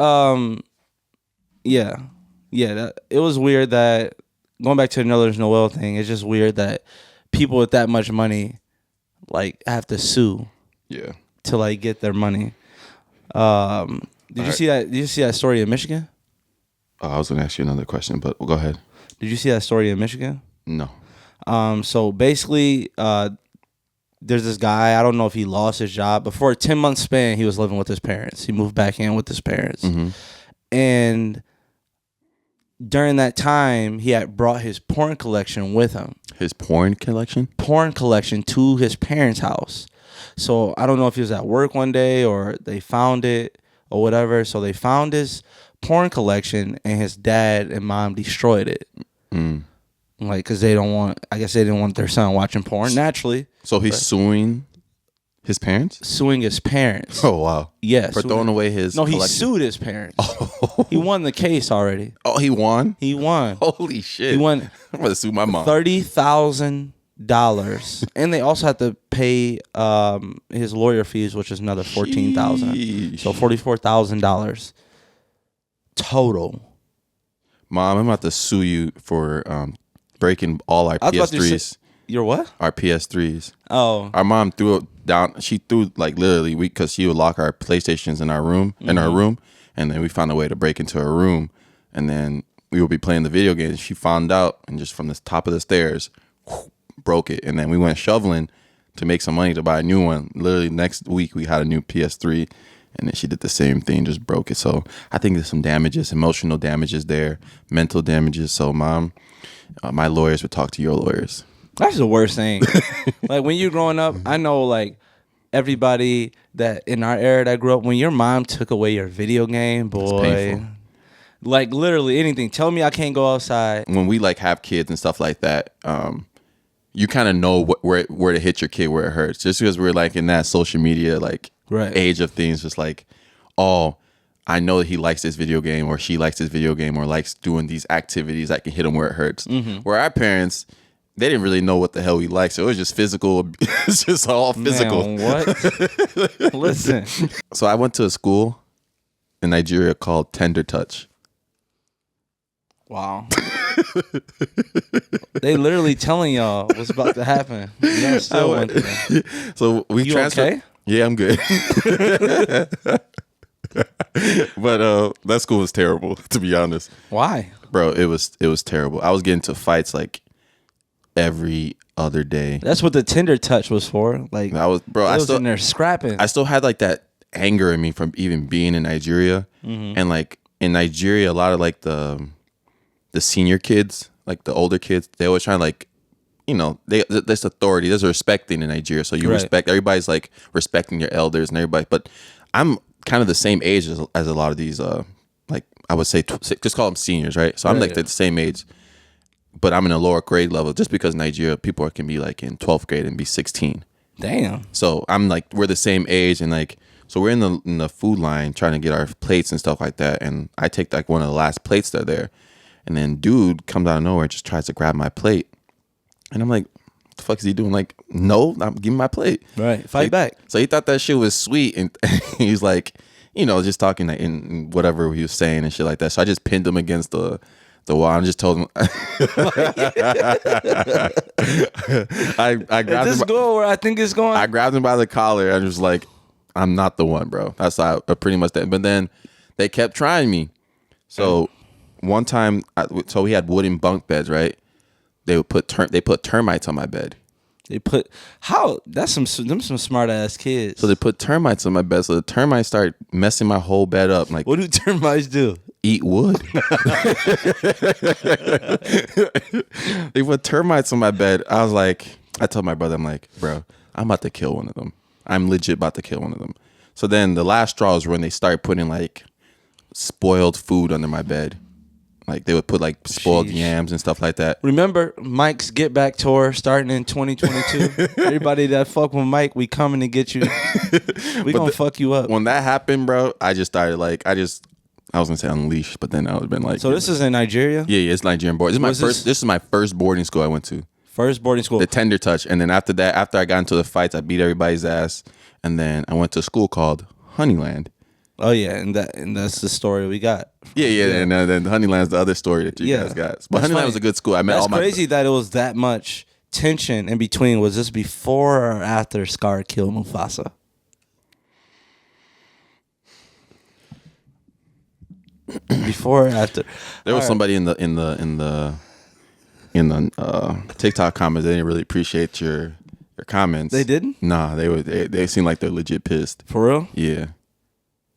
it was weird that going back to the Nerlens Noel thing, it's just weird that people with that much money like have to sue. Yeah. To like get their money. Did you see that? Did you see that story in Michigan? Oh, I was going to ask you another question, but go ahead. Did you see that story in Michigan? No. So basically, there's this guy. I don't know if he lost his job, but for a 10-month span, he was living with his parents. He moved back in with his parents, and during that time, he had brought his porn collection with him. His porn collection? Porn collection to his parents' house. So I don't know if he was at work one day or they found it or whatever. So they found his porn collection and his dad and mom destroyed it. Like, because they didn't want their son watching porn naturally. So he's suing his parents? Suing his parents. Oh, wow. Yes. For throwing away his collection? He sued his parents. Oh. He won the case already. Oh, he won? He won. Holy shit. He won. I'm going to sue my mom. $30,000. And they also had to pay his lawyer fees, which is another $14,000. So $44,000 total. Mom, I'm about to sue you for breaking all our PS3s. Your what? Our PS3s. Oh. Our mom threw it down. She threw like literally because she would lock our PlayStations in our room, and then we found a way to break into her room, and then we would be playing the video games. She found out, and just from the top of the stairs, broke it. And then we went shoveling to make some money to buy a new one. Literally next week we had a new PS3, and then she did the same thing, just broke it. So I think there's some damages, emotional damages there, mental damages. So mom, my lawyers would talk to your lawyers. That's the worst thing. Like when you're growing up, I know like everybody that in our era that grew up, when your mom took away your video game, boy, like literally anything. Tell me I can't go outside. When we like have kids and stuff like that, you kind of know where to hit your kid where it hurts. Just because we're like in that social media like age of things, just like, oh, I know that he likes this video game or she likes this video game or likes doing these activities that can hit him where it hurts. Where our parents, they didn't really know what the hell we liked. So it was just physical. It's just all physical. Man, what? Listen. So I went to a school in Nigeria called Tender Touch. Wow. They literally telling y'all what's about to happen. Y'all still went there. So we transferred. Okay? Yeah, I'm good. But that school was terrible, to be honest. Why? Bro, it was terrible. I was getting into fights like every other day. That's what the Tinder touch was for. Like I was in there scrapping. I still had like that anger in me from even being in Nigeria. And like in Nigeria, a lot of like the senior kids, like the older kids, they always try to like, there's authority, there's respecting in Nigeria. So you respect, everybody's like respecting your elders and everybody. But I'm kind of the same age as a lot of these, like I would say, just call them seniors, right? So I'm like the same age, but I'm in a lower grade level just because in Nigeria, people can be like in 12th grade and be 16. Damn. So I'm like, we're the same age and like, so we're in the food line trying to get our plates and stuff like that. And I take like one of the last plates that are there. And then dude comes out of nowhere and just tries to grab my plate. And I'm like, what the fuck is he doing? Like, no, I'm giving my plate. Right. Fight back. So he thought that shit was sweet. And he's like, just talking like in whatever he was saying and shit like that. So I just pinned him against the wall and just told him. I grabbed Is this going where I think it's going? I grabbed him by the collar and was like, I'm not the one, bro. That's how I pretty much that. But then they kept trying me. So one time, so we had wooden bunk beds, right? They put termites on my bed. That's some smart ass kids. So they put termites on my bed. So the termites started messing my whole bed up. Like, what do termites do? Eat wood. They put termites on my bed. I told my brother, I'm like, bro, I'm about to kill one of them. I'm legit about to kill one of them. So then the last straw is when they started putting like spoiled food under my bed. Like they would put like spoiled yams and stuff like that. Remember Mike's Get Back tour starting in 2022? Everybody that fuck with Mike, we coming to get you. We gonna fuck you up. When that happened, bro, I just started like I was gonna say unleashed, but then I would have been like. So this is in Nigeria? Yeah, it's Nigerian board. This is my first boarding school I went to. First boarding school. The Tender Touch, and then after that, after I got into the fights, I beat everybody's ass, and then I went to a school called Honeyland. Oh yeah, and that's the story we got. Yeah. And then Honeyland's the other story that you guys got. But Honeyland was a good school. I met all my. That's crazy that it was that much tension in between. Was this before or after Scar killed Mufasa? Before or after? There was somebody in the TikTok comments. They didn't really appreciate your comments. They didn't? Nah, they seem like they're legit pissed. For real? Yeah.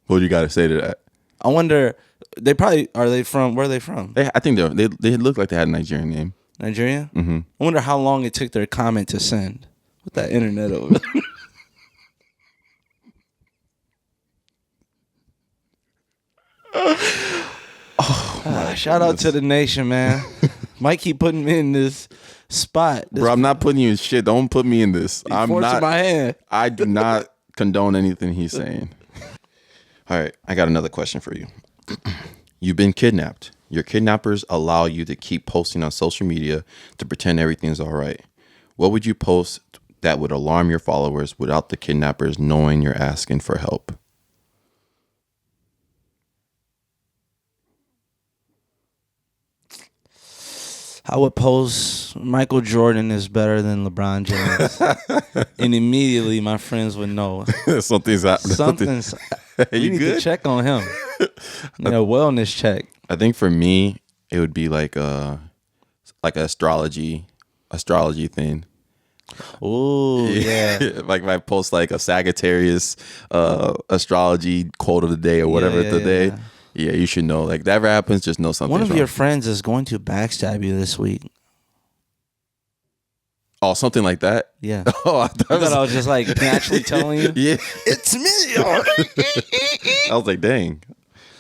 What do you got to say to that? I wonder. They probably where are they from? I think they look like they had a Nigerian name. Nigeria? Mm-hmm. I wonder how long it took their comment to send. With that internet over. Shout out to the nation, man. Mike keep putting me in this spot. Bro, I'm not putting you in shit. Don't put me in this. I'm not. My hand. I do not condone anything he's saying. All right, I got another question for you. You've been kidnapped. Your kidnappers allow you to keep posting on social media to pretend everything's all right. What would you post that would alarm your followers without the kidnappers knowing you're asking for help? I would post Michael Jordan is better than LeBron James. And immediately my friends would know. Something's happening. We need to check on him. A wellness check. I think for me, it would be like an astrology thing. Oh, yeah. Like if I post like a Sagittarius astrology quote of the day or whatever today. Yeah, you should know. Like, that ever happens, just know something. One of your friends is going to backstab you this week. Oh, something like that? Yeah. Oh, I thought I was just like naturally telling you. Yeah. It's me. I was like, dang.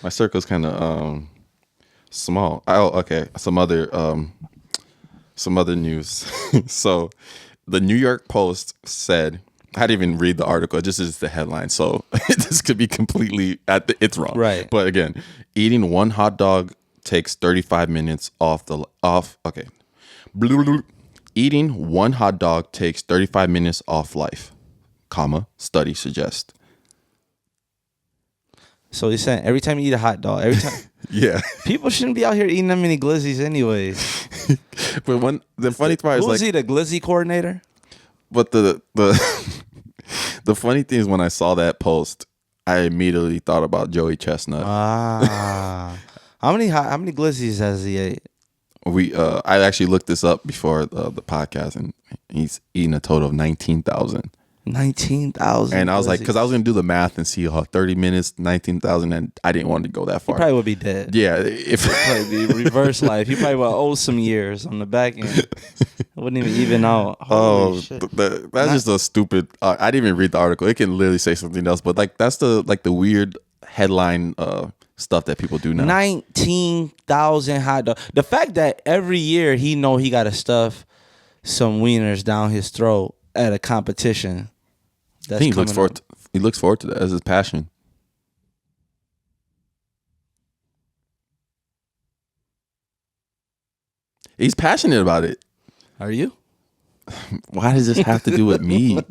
My circle's kind of small. Oh, okay. Some other news. So, the New York Post said I didn't even read the article. It just is the headline. So this could be completely it's wrong. Right. But again, eating one hot dog takes 35 minutes okay. Eating one hot dog takes 35 minutes off life, study suggests. So he's saying every time you eat a hot dog, every time. Yeah. People shouldn't be out here eating that many glizzies anyways. But the funny part is Who was like, he, the glizzy coordinator? but the the funny thing is when I saw that post, I immediately thought about Joey Chestnut. How many glizzies has he ate? I actually looked this up before the podcast, and he's eaten a total of 19,000. 19,000. And I was like, because I was gonna do the math and see 30 minutes, 19,000, and I didn't want to go that far. He probably would be dead. Yeah, if Probably be reverse life. He probably would owe some years on the back end. Wouldn't even out. Holy shit. That's just a stupid. I didn't even read the article. It can literally say something else, but like that's the weird headline stuff that people do now. 19,000 hot dogs. The fact that every year he know he got to stuff some wieners down his throat at a competition. I think he looks forward to that as his passion. He's passionate about it. Are you? Why does this have to do with me?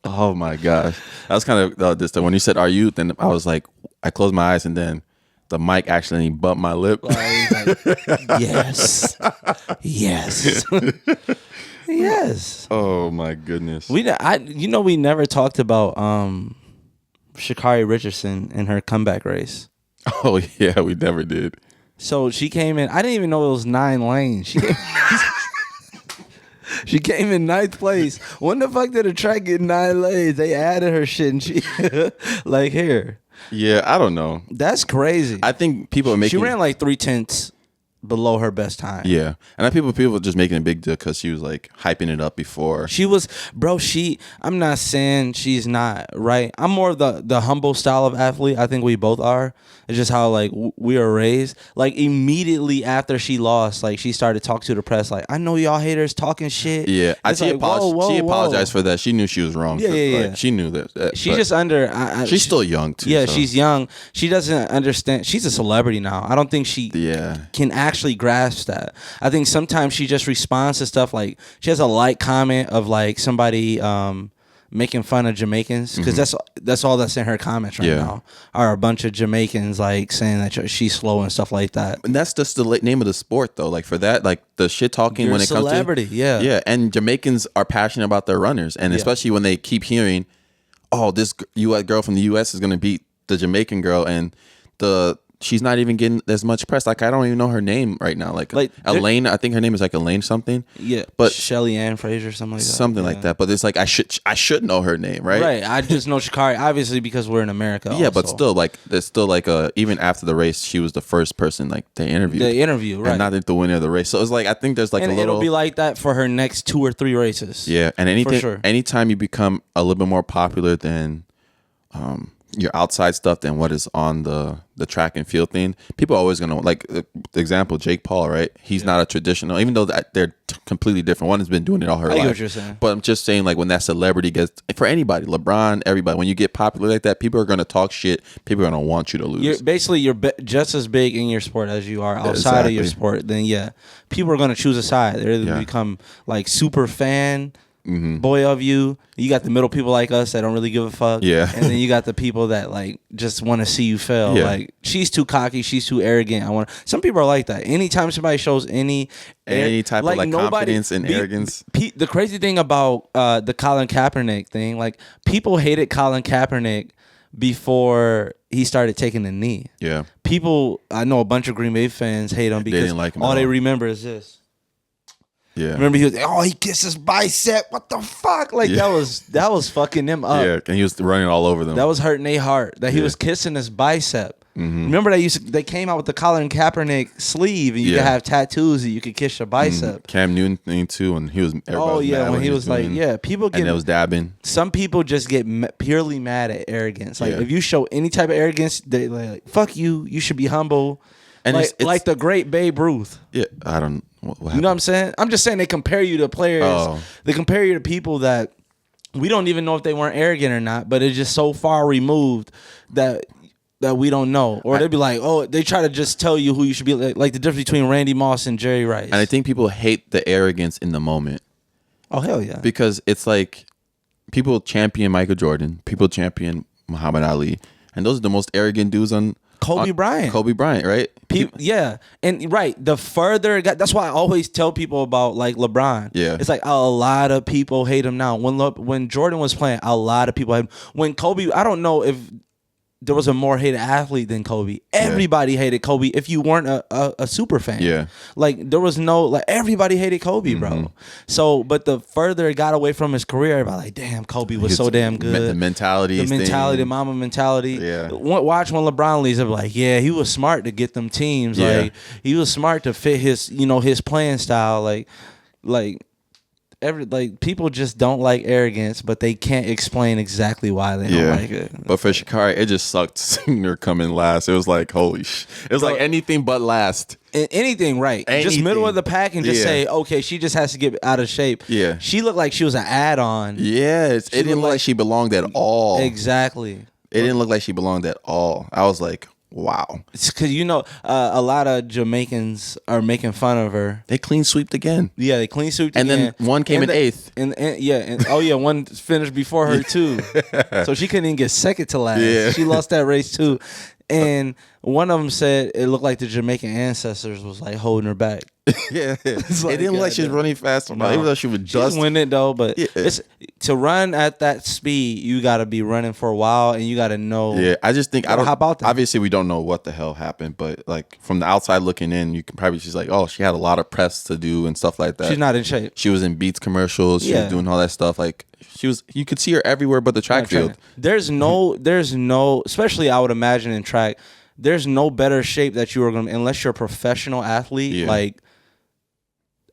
Oh my gosh. That was kind of distant. When you said, "Are you?" then I was like, I closed my eyes and then the mic actually bumped my lip. Yes. Yes. Yes. Oh my goodness. We never talked about Sha'Carri Richardson in her comeback race. Oh yeah, we never did. So she came in. I didn't even know it was 9 lanes. She came in 9th place. When the fuck did a track get 9 lanes? They added her shit and she like here. Yeah, I don't know. That's crazy. I think people are making. She ran like 3/10 below her best time. Yeah, and I people are just making a big deal because she was like hyping it up before. She was, bro. I'm not saying she's not right. I'm more of the humble style of athlete. I think we both are. It's just how like we were raised. Like immediately after she lost, like she started talking to the press. Like, I know y'all haters talking shit. Yeah, she like, apologized for that. She knew she was wrong. Yeah. She knew that. She's just under. She's still young too. Yeah, so. she's young. She doesn't understand. She's a celebrity now. I don't think she can actually grasp that. I think sometimes she just responds to stuff like she has a light comment of like somebody making fun of Jamaicans because that's all that's in her comments right now are a bunch of Jamaicans like saying that she's slow and stuff like that. And that's just the name of the sport though. Like for that, like the shit talking when it comes to celebrity, yeah. And Jamaicans are passionate about their runners, and especially when they keep hearing, oh, this U.S. girl from the U.S. is going to beat the Jamaican girl, and she's not even getting as much press. Like I don't even know her name right now. Like Elaine, I think her name is like Elaine something. Yeah, but Shelly Ann Fraser, something like that. Something like that. But it's like I should know her name, right? Right. I just know Sha'Carri, obviously because we're in America. Yeah, also. but still, like there's still like even after the race, she was the first person like they interviewed. Right? And not the winner of the race. So it's like I think there's like and a little. It'll be like that for her next 2 or 3 races. Yeah, and anytime you become a little bit more popular than your outside stuff than what is on the track and field thing, people are always gonna like the example Jake Paul, right? He's not a traditional, even though they're completely different. One has been doing it all her life. I get what you're saying. But I'm just saying, like when that celebrity gets, for anybody, LeBron, everybody, when you get popular like that, people are gonna talk shit. People are gonna want you to lose. You're just as big in your sport as you are outside of your sport. Then people are gonna choose a side. They're either become like super fan. Boy of you. You got the middle people like us that don't really give a fuck. Yeah. And then you got the people that like just want to see you fail. Yeah. Like she's too cocky, she's too arrogant. Some people are like that. Anytime somebody shows any type of like confidence and arrogance. The crazy thing about the Colin Kaepernick thing, like people hated Colin Kaepernick before he started taking the knee. Yeah. People, I know a bunch of Green Bay fans hate him because they didn't like him all they remember is this. Yeah. Remember he was he kissed his bicep. What the fuck? Like that was fucking them up. Yeah, and he was running all over them. That was hurting their heart. That he was kissing his bicep. Remember they came out with the Colin Kaepernick sleeve and you could have tattoos and you could kiss your bicep. Cam Newton thing too, and he was when he was like people get and it was dabbing. Some people just get purely mad at arrogance. Like if you show any type of arrogance, they like fuck you. You should be humble. And like the great Babe Ruth. Yeah, I don't. What you know what I'm saying? I'm just saying they compare you to players. They compare you to people that we don't even know if they weren't arrogant or not, but it's just so far removed that we don't know. Or they'd be like, oh, they try to just tell you who you should be, like the difference between Randy Moss and Jerry Rice. And I think people hate the arrogance in the moment. Oh, hell yeah. Because it's like people champion Michael Jordan, people champion Muhammad Ali, and those are the most arrogant dudes on Kobe Bryant, right? Yeah, and right. The further it got, that's why I always tell people about like LeBron. Yeah, it's like a lot of people hate him now. When Jordan was playing, a lot of people hate him. When Kobe, I don't know if there was a more hated athlete than Kobe. Everybody hated Kobe if you weren't a super fan. Yeah. Like there was no, like everybody hated Kobe, bro. So, but the further it got away from his career, everybody like, damn, Kobe was so damn good. The mentality. The mama mentality. Yeah. Watch when LeBron leaves, they're like, yeah, he was smart to get them teams. Yeah. Like he was smart to fit his, his playing style. Like people just don't like arrogance, but they can't explain exactly why they don't like it. But for Sha'Carri, it just sucked seeing her come in last. It was like, holy sh! It was like anything but last. Anything, right? Just middle of the pack and just say, okay, she just has to get out of shape. Yeah, she looked like she was an add-on. Yeah, it didn't look like she belonged at all. Exactly. It didn't look like she belonged at all. I was like, wow. It's because a lot of Jamaicans are making fun of her. They clean sweeped again. Yeah, they clean sweeped and again. Then one came in eighth. One finished before her too. So she couldn't even get second to last. Yeah. She lost that race too. And one of them said it looked like the Jamaican ancestors was like holding her back. Yeah, it didn't look like she was running fast. No. Even though she was just winning though, but it's to run at that speed, you got to be running for a while, and you got to know. Yeah, I just think I don't. How about that? Obviously, we don't know what the hell happened, but like from the outside looking in, you can probably she's like, oh, she had a lot of press to do and stuff like that. She's not in shape. She was in Beats commercials. She was doing all that stuff. Like she was, you could see her everywhere but the track field. There's no, especially I would imagine in track. There's no better shape that you are going to, unless you're a professional athlete, like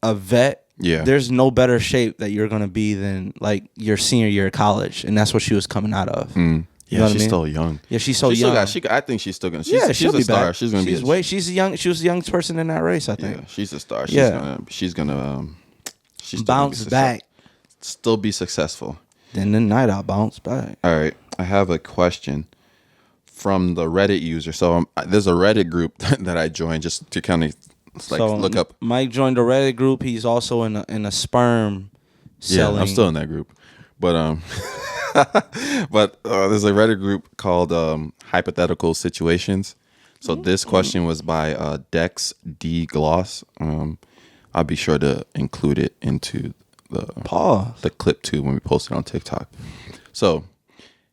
a vet. Yeah. There's no better shape that you're going to be than like your senior year of college. And that's what she was coming out of. Mm. Yeah, she's still young. Yeah, she's so young. I think she's still going to. She's a star. Back. She's going to be. She was the youngest person in that race, I think. Yeah, she's a star. She's going to bounce back. Still be successful. Then the night I'll bounce back. All right. I have a question from the Reddit user. So there's a Reddit group that I joined just to kind of look up. Mike joined the Reddit group. He's also in a sperm selling. Yeah, I'm still in that group. But there's a Reddit group called Hypothetical Situations. So this question was by Dex D Gloss. I'll be sure to include it into the clip too when we post it on TikTok. So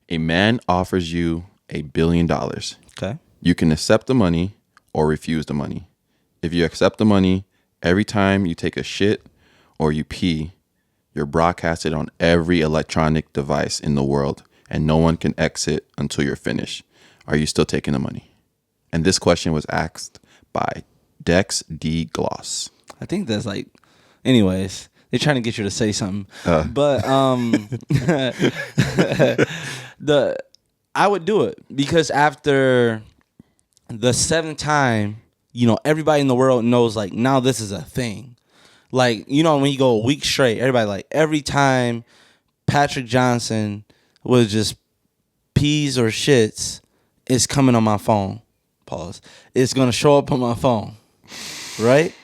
a man offers you $1 billion. Okay. You can accept the money or refuse the money. If you accept the money, every time you take a shit or you pee, you're broadcasted on every electronic device in the world, and no one can exit until you're finished. Are you still taking the money? And this question was asked by Dex D Gloss. I think that's like, anyways, they're trying to get you to say something. But I would do it because after the 7th time, everybody in the world knows, like, now this is a thing. Like, when you go a week straight, everybody, like, every time Patrick Johnson was just pees or shits, it's coming on my phone. Pause. It's going to show up on my phone. Right?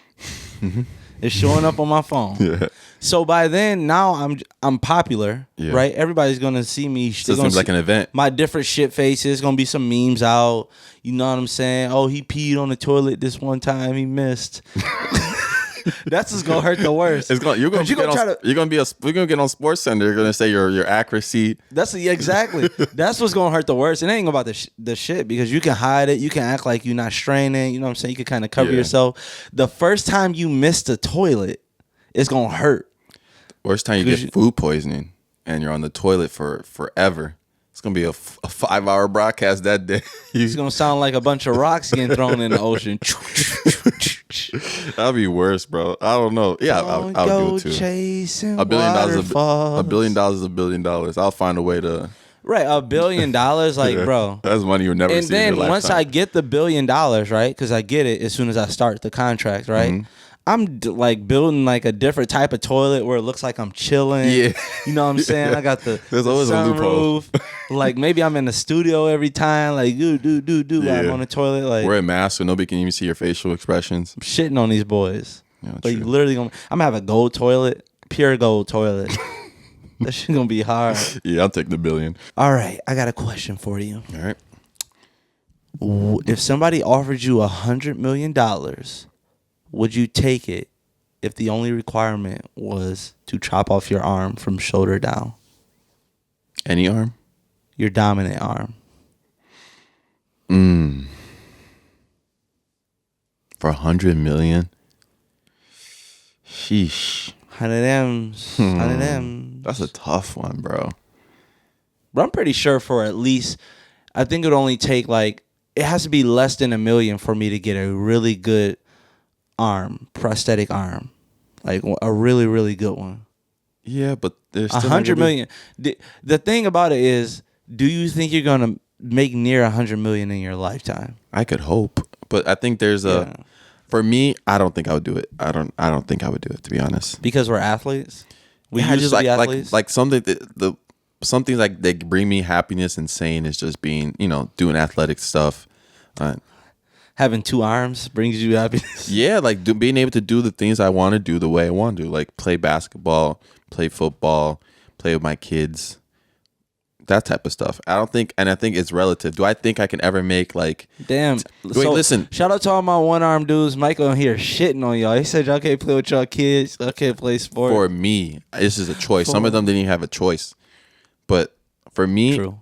Mm-hmm. It's showing up on my phone. Yeah. So by then, now I'm popular, right? Everybody's gonna see me. So it seems like an event. My different shit faces. Gonna be some memes out. You know what I'm saying? Oh, he peed on the toilet this one time. He missed. That's what's gonna hurt the worst. You're gonna get on Sports Center. You're gonna say your accuracy. Exactly. That's what's gonna hurt the worst. It ain't about the shit because you can hide it. You can act like you're not straining. You know what I'm saying? You can kind of cover yourself. The first time you miss the toilet, it's gonna hurt. Worst time you get food poisoning and you're on the toilet for forever. It's gonna be a 5-hour broadcast that day. It's gonna sound like a bunch of rocks getting thrown in the ocean. That'll be worse, bro. I don't know. Yeah, I'll do it too. $1 billion is $1 billion is $1 billion. I'll find a way to. Right, $1 billion, like, bro. That's money you'll never see in your lifetime. And then once I get the $1 billion, right, because I get it as soon as I start the contract, right, I'm like building like a different type of toilet where it looks like I'm chilling. Yeah. You know what I'm saying? Yeah. I got the There's always a loophole. sunroof. Like maybe I'm in the studio every time. Like do. Yeah. I'm on the toilet. Like Wear a mask so nobody can even see your facial expressions. I'm shitting on these boys. Yeah, Like true. literally, I'm gonna have a gold toilet, pure gold toilet. That shit gonna be hard. Yeah, I'll take the $1 billion. All right, I got a question for you. All right. If somebody offered you $100 million, would you take it if the only requirement was to chop off your arm from shoulder down? Any arm? Your dominant arm. For $100 million? Sheesh. 100 M's. 100 M's. That's a tough one, bro. But I'm pretty sure for at least, I think it would only take like, it has to be less than $1 million for me to get a really good arm, prosthetic arm. Like a really, really good one. Yeah, but there's still $100 million. The thing about it is, do you think you're gonna make near $100 million in your lifetime? I could hope, but I think there's Yeah. For me, I don't think I would do it. I don't think I would do it, to be honest. Because we're athletes. We Yeah, used to be athletes. like something something like they bring me happiness and saying is just being, doing athletic stuff. Having two arms brings you happiness. Yeah, like being able to do the things I want to do the way I want to do, like play basketball, play football, play with my kids, that type of stuff. I think it's relative. Do I think I can ever make like? Damn. Wait, listen. Shout out to all my one arm dudes. Michael in here shitting on y'all. He said y'all can't play with y'all kids. Y'all can't play sports. For me, this is a choice. Some of them didn't even have a choice, but for me, True.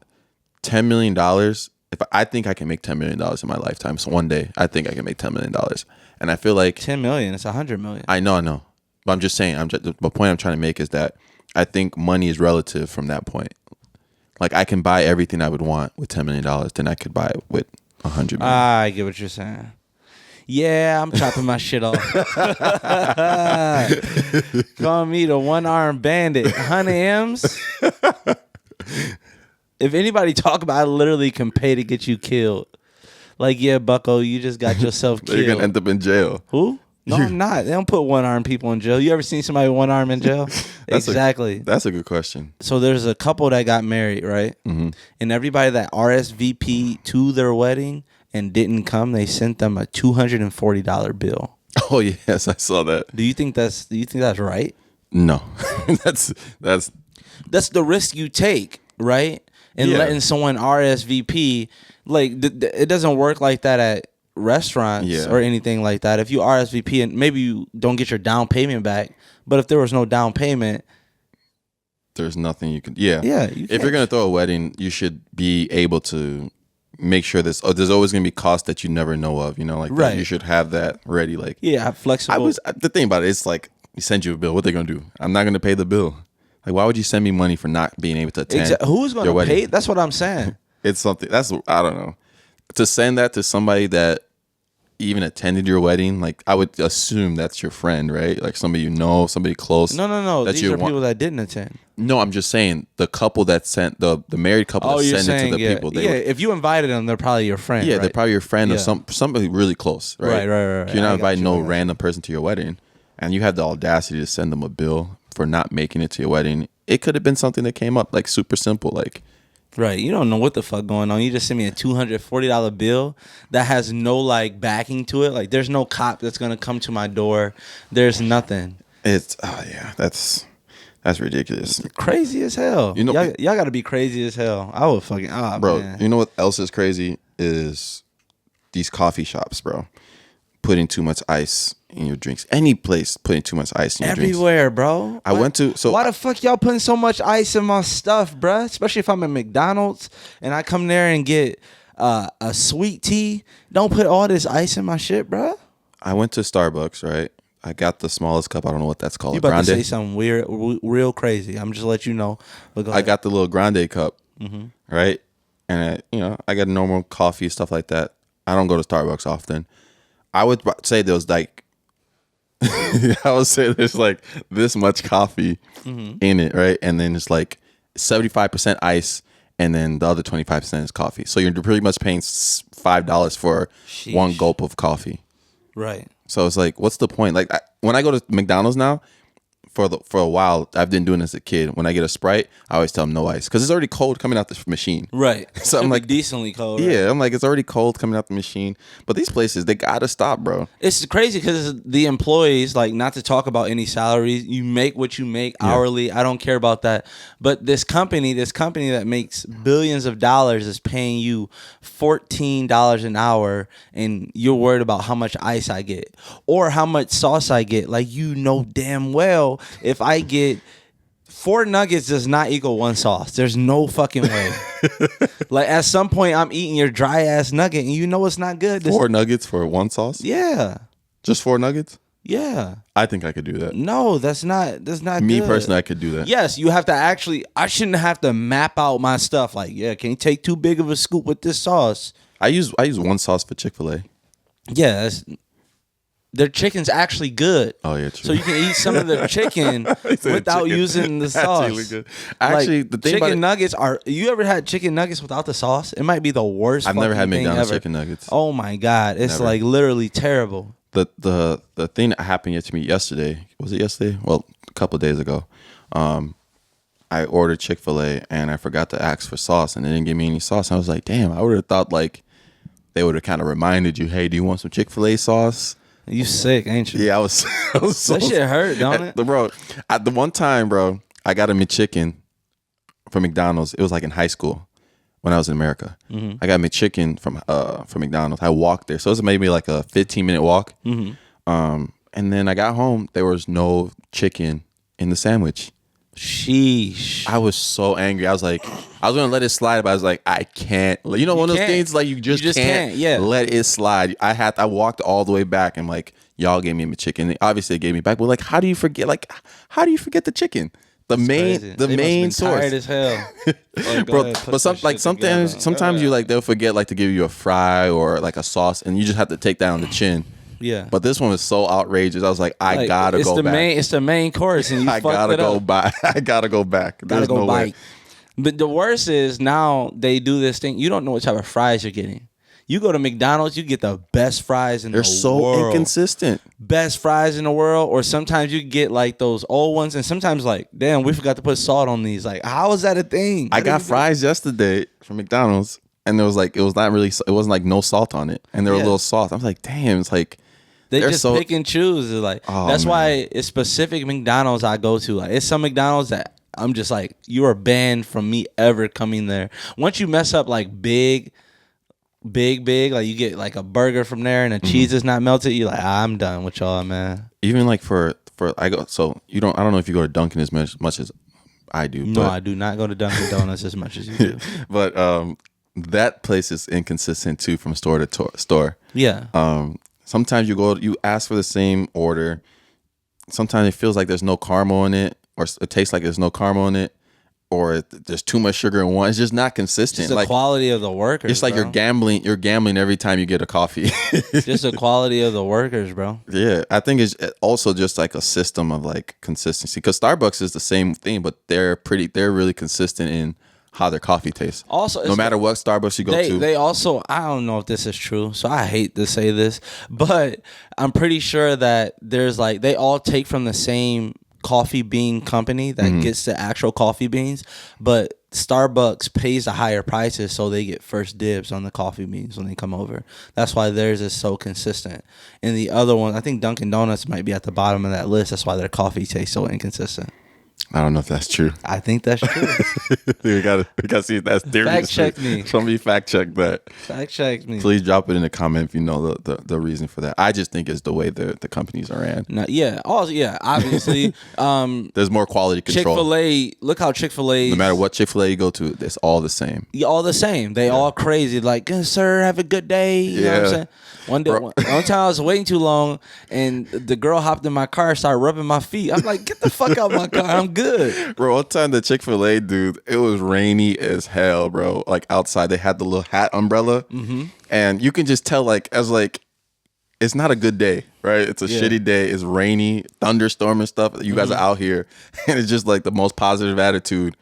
$10 million. If I think I can make $10 million in my lifetime, so one day I think I can make $10 million, and I feel like 10 million. It's 100 million. I know, but I'm just saying. The point I'm trying to make is that I think money is relative from that point. Like I can buy everything I would want with $10 million, then I could buy it with $100 million. I get what you're saying. Yeah, I'm chopping my shit off. Call me the one arm bandit. 100 M's. If anybody talk about, I literally can pay to get you killed. Like, yeah, Bucko, you just got yourself killed. You're gonna end up in jail. Who? No, I'm not. They don't put one arm people in jail. You ever seen somebody with one arm in jail? Exactly. That's a good question. So there's a couple that got married, right? Mm-hmm. And everybody that RSVP to their wedding and didn't come, they sent them a $240 bill. Oh yes, I saw that. Do you think that's right? No, that's the risk you take, right? And Yeah. letting someone RSVP, like it doesn't work like that at restaurants or anything like that. If you RSVP and maybe you don't get your down payment back, but if there was no down payment, there's nothing you can. Yeah. If you're gonna throw a wedding, you should be able to make sure there's always gonna be costs that you never know of. Like Right. that. You should have that ready. Like flexible. The thing about it, it's like you send you a bill. What they gonna do? I'm not gonna pay the bill. Like why would you send me money for not being able to attend? Who's your gonna wedding? pay? That's what I'm saying. It's something I don't know. To send that to somebody that even attended your wedding, like I would assume that's your friend, right? Like somebody somebody close. No. That These you are people that didn't attend. No, I'm just saying the couple that sent the married couple that sent it to the people. If you invited them, they're probably your friend. Yeah, right? they're probably your friend or Yeah. somebody really close, right? Right. You're I not got inviting you, I no got random person to your wedding, and you have the audacity to send them a bill for not making it to your wedding. It could have been something that came up, like super simple, like. Right, you don't know what the fuck going on. You just send me a $240 bill that has no like backing to it. Like there's no cop that's gonna come to my door. There's nothing. It's that's ridiculous. Crazy as hell. You know, y'all gotta be crazy as hell. I would fucking bro. Man. You know what else is crazy is these coffee shops, bro. Putting too much ice in your drinks. Any place putting too much ice in your drinks. Everywhere, bro. I went to why the fuck y'all putting so much ice in my stuff, bruh? Especially if I'm at McDonald's and I come there and get a sweet tea. Don't put all this ice in my shit, bruh. I went to Starbucks, right? I got the smallest cup. I don't know what that's called. You about grande. to say something weird, real crazy. I'm just let you know. But go I ahead. got the little grande cup, right? And I got normal coffee, stuff like that. I don't go to Starbucks often. I would say there's like, there's like this much coffee in it, right? And then it's like 75% ice, and then the other 25% is coffee. So you're pretty much paying $5 for one gulp of coffee. Right. So it's like, what's the point? Like when I go to McDonald's now, for a while, I've been doing this as a kid. When I get a Sprite, I always tell them no ice because it's already cold coming out the machine. Right. So I'm like, decently cold. Yeah, right? I'm like, it's already cold coming out the machine. But these places, they gotta stop, bro. It's crazy because the employees, like, not to talk about any salaries, you make what you make hourly. I don't care about that. But this company that makes billions of dollars is paying you $14 an hour, and you're worried about how much ice I get or how much sauce I get. Like, you know damn well if I get 4 nuggets does not equal 1 sauce. There's no fucking way. Like, at some point, I'm eating your dry ass nugget, and you know it's not good. 4 nuggets for 1 sauce? Yeah. Just 4 nuggets? Yeah. I think I could do that. No, that's not Me good. personally, I could do that. Yes, you have to actually. I shouldn't have to map out my stuff. Like, yeah, can you take too big of a scoop with this sauce? I use 1 sauce for Chick-fil-A. Yeah, their chicken's actually good. Oh yeah, true. So you can eat some of their chicken without using the sauce. That's really good. Actually, the thing chicken about nuggets are. You ever had chicken nuggets without the sauce? It might be the worst. I've never had thing McDonald's ever. chicken nuggets. Oh my god, it's Never. like literally terrible. The thing that happened to me yesterday, was it yesterday? Well, a couple of days ago. I ordered Chick-fil-A and I forgot to ask for sauce, and they didn't give me any sauce. I was like, damn, I would have thought like they would have kind of reminded you, hey, do you want some Chick-fil-A sauce? You sick, ain't you? Yeah, I was so That shit hurt, don't it? Bro, at the one time, bro, I got a McChicken from McDonald's. It was like in high school when I was in America. Mm-hmm. I got McChicken from McDonald's. I walked there. So it was maybe like a 15-minute walk. Mm-hmm. And then I got home. There was no chicken in the sandwich. Sheesh. I was so angry. I was like, I was gonna let it slide, but I was like, I can't. You know, one of those things like you just can't let it slide. I walked all the way back and like y'all gave me a chicken. Obviously, they gave me back, but like, how do you forget? Like, how do you forget the chicken? The main source. Tired as hell. Bro, but sometimes you like they'll forget like to give you a fry or like a sauce, and you just have to take that on the chin. Yeah. But this one was so outrageous. I was like, I gotta go back. It's the main course, and you I gotta go back. I gotta go back. There's no way. But the worst is now they do this thing. You don't know what type of fries you're getting. You go to McDonald's, you get the best fries in the world. They're so inconsistent. Best fries in the world. Or sometimes you get like those old ones, and sometimes like, damn, we forgot to put salt on these. Like, how is that a thing? I got fries yesterday from McDonald's, and there was like, it wasn't like no salt on it, and there were a little salt. I was like, damn, it's like. They just pick and choose. It's like that's why it's specific McDonald's I go to. Like, it's some McDonald's that I'm just like, you are banned from me ever coming there. Once you mess up like big, like you get like a burger from there and the cheese is not melted, you're like, I'm done with y'all, man. Even like for I go, so you don't, I don't know if you go to Dunkin' as much as I do. No, I do not go to Dunkin' Donuts as much as you do. But that place is inconsistent too from store to store. Yeah. Sometimes you ask for the same order. Sometimes it feels like there's no caramel in it, or it tastes like there's no caramel in it, or there's too much sugar in one. It's just not consistent. It's the quality of the workers. It's like you're gambling. You're gambling every time you get a coffee. Just the quality of the workers, bro. Yeah, I think it's also just like a system of like consistency. Because Starbucks is the same thing, but they're really consistent in how their coffee tastes. Also, no matter what Starbucks you go to. They also, I don't know if this is true, so I hate to say this, but I'm pretty sure that there's like, they all take from the same coffee bean company that gets the actual coffee beans, but Starbucks pays the higher prices, so they get first dibs on the coffee beans when they come over. That's why theirs is so consistent. And the other one, I think Dunkin' Donuts might be at the bottom of that list. That's why their coffee tastes so inconsistent. I don't know if that's true. I think that's true. we gotta see if that's theory. Fact check me. Somebody fact check that. Fact check me. Please drop it in the comment if you know the reason for that. I just think it's the way the companies are ran. No, yeah. Also, yeah. Obviously, there's more quality control. Chick-fil-A. Look how Chick-fil-A. No matter what Chick-fil-A you go to, it's all the same. All the same. They all crazy. Like, good sir, have a good day. You know what I'm saying? One time I was waiting too long, and the girl hopped in my car and started rubbing my feet. I'm like, get the fuck out of my car. I'm good. Bro, one time the Chick-fil-A dude, it was rainy as hell, bro. Like outside, they had the little hat umbrella, and you can just tell, like, as like, it's not a good day, right? It's a shitty day. It's rainy, thunderstorm and stuff. You guys are out here, and it's just like the most positive attitude.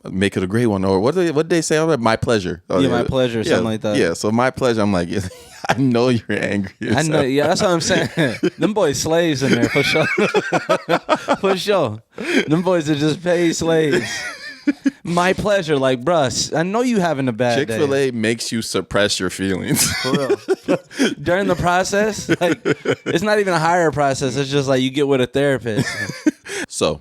Make it a great one, or what did they say? My pleasure. My pleasure, something like that. Yeah, so my pleasure. I'm like, I know you're angry. I know. Yeah, that's what I'm saying. Them boys slaves in there for sure. For sure. Them boys are just paid slaves. My pleasure. Like, bruh, I know you having a bad day. Chick-fil-A makes you suppress your feelings. For real. During the process, like, it's not even a higher process. It's just like you get with a therapist. So,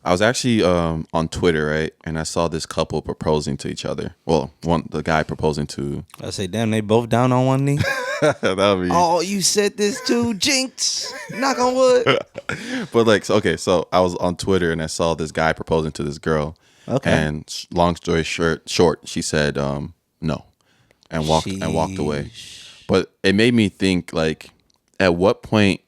I was actually on Twitter, right? And I saw this couple proposing to each other. Well, the guy proposing to... I say, damn, they both down on one knee? that would be... Oh, you said this too, jinx. Knock on wood. But like, okay, so I was on Twitter and I saw this guy proposing to this girl. Okay. And long story short, she said no, and walked away. But it made me think, like, at what point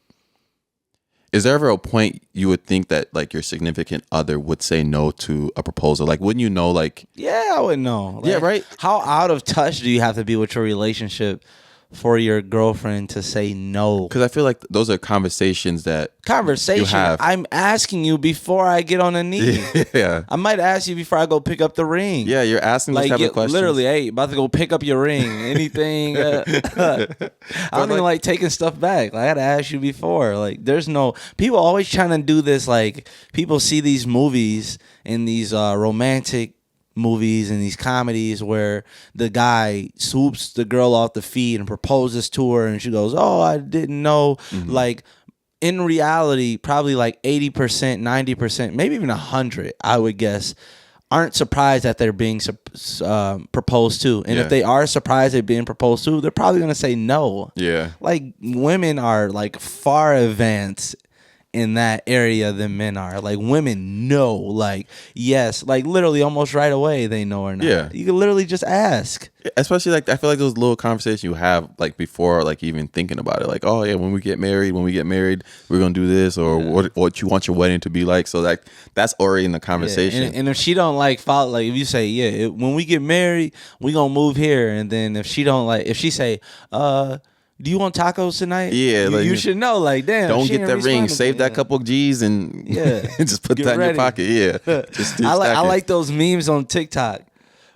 is there ever a point you would think that like your significant other would say no to a proposal? Like, wouldn't you know? Like, yeah, I would know. Like, yeah, right. How out of touch do you have to be with your relationship for your girlfriend to say no? Because I feel like those are conversations that you have. I'm asking you before I get on a knee. Yeah. I might ask you before I go pick up the ring. Yeah, you're asking those type of questions. Literally, hey, about to go pick up your ring. Anything? I don't even like taking stuff back. Like, I gotta ask you before. Like, there's no... People always trying to do this. Like, people see these movies and these romantic movies and these comedies where the guy swoops the girl off the feet and proposes to her and she goes, oh, I didn't know. Like, in reality, probably like 80%, 90%, maybe even 100, I would guess, aren't surprised that they're being proposed to. And if they are surprised they're being proposed to, they're probably going to say no. Yeah. Like, women are like far advanced in that area than men are. Like, women know, like, yes, like literally almost right away they know or not. Yeah. You can literally just ask. Especially, like, I feel like those little conversations you have, like, before, like, even thinking about it. Like, oh, yeah, when we get married, we're going to do this, or what you want your wedding to be like. So, like, that's already in the conversation. Yeah. And if she don't, like, follow, like, if you say, when we get married, we going to move here. And then if she don't, like, if she say, do you want tacos tonight? Yeah, you should know. Like, damn, don't get that ring. Save that couple G's and just put that in your pocket. Yeah, just I like those memes on TikTok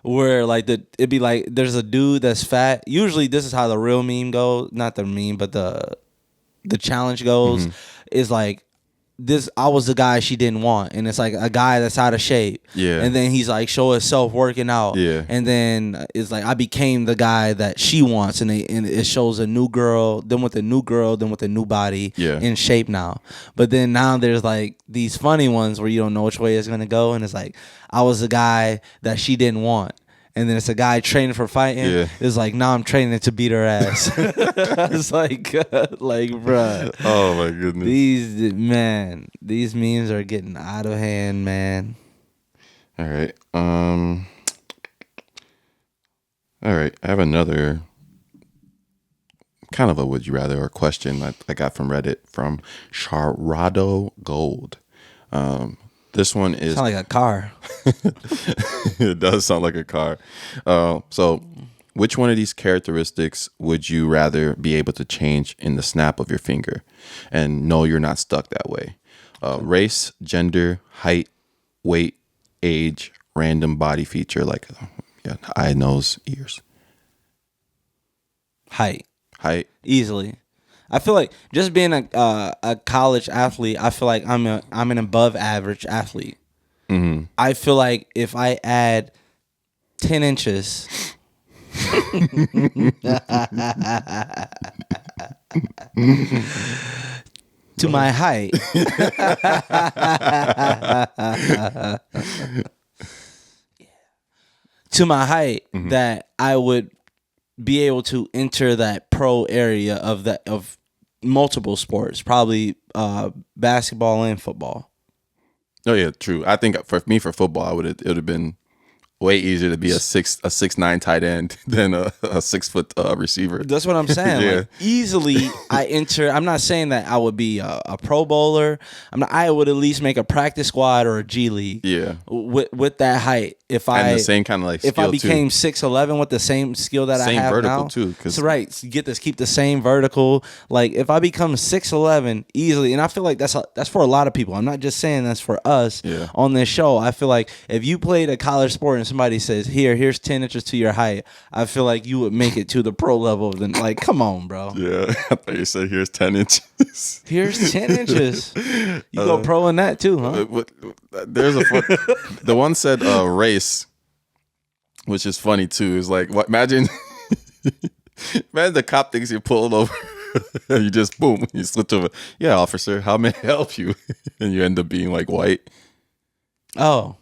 where like it'd be like there's a dude that's fat. Usually this is how the real meme goes, not the meme, but the challenge goes. Is like, this, I was the guy she didn't want, and it's like a guy that's out of shape. Yeah. And then he's like, show himself working out. Yeah. And then it's like, I became the guy that she wants, and it shows a new girl, then with a new girl, then with a new body, in shape now. But then now there's like these funny ones where you don't know which way it's gonna go, and it's like, I was the guy that she didn't want. And then it's a guy training for fighting. Yeah. It's like, now I'm training to beat her ass. It's like, bruh. Oh my goodness. These memes are getting out of hand, man. All right. All right. I have another kind of a would you rather or question I got from Reddit from Charado Gold. This one is sound like a car. It does sound like a car. So, which one of these characteristics would you rather be able to change in the snap of your finger? And no, you're not stuck that way. Race, gender, height, weight, age, random body feature like eye, nose, ears. Height. Easily. I feel like just being a college athlete, I feel like I'm an above average athlete. Mm-hmm. I feel like if I add 10 inches to my height, that I would be able to enter that pro area of multiple sports, probably basketball and football. Oh yeah, true. I think for football, it would have been way easier to be a 6'9" tight end than a 6 foot receiver. That's what I'm saying. Yeah. Like, easily, I enter. I'm not saying that I would be a Pro Bowler. I would at least make a practice squad or a G League. Yeah. With that height, if the same kind of like if I became 6'11" with the same skill that I have vertical now, too. That's right. Keep the same vertical. Like if I become 6'11" easily, and I feel like that's for a lot of people. I'm not just saying that's for us on this show. I feel like if you played a college sport and and somebody says, here's 10 inches to your height, I feel like you would make it to the pro level. Then, like, come on, bro. Yeah, I thought you said here's 10 inches. Here's 10 inches. You go pro in that too, huh? There's the one said race, which is funny too. Is like, what? Imagine the cop thinks you're pulled over. You just boom, you slip over. Yeah, officer, how may I help you? And you end up being like white. Oh.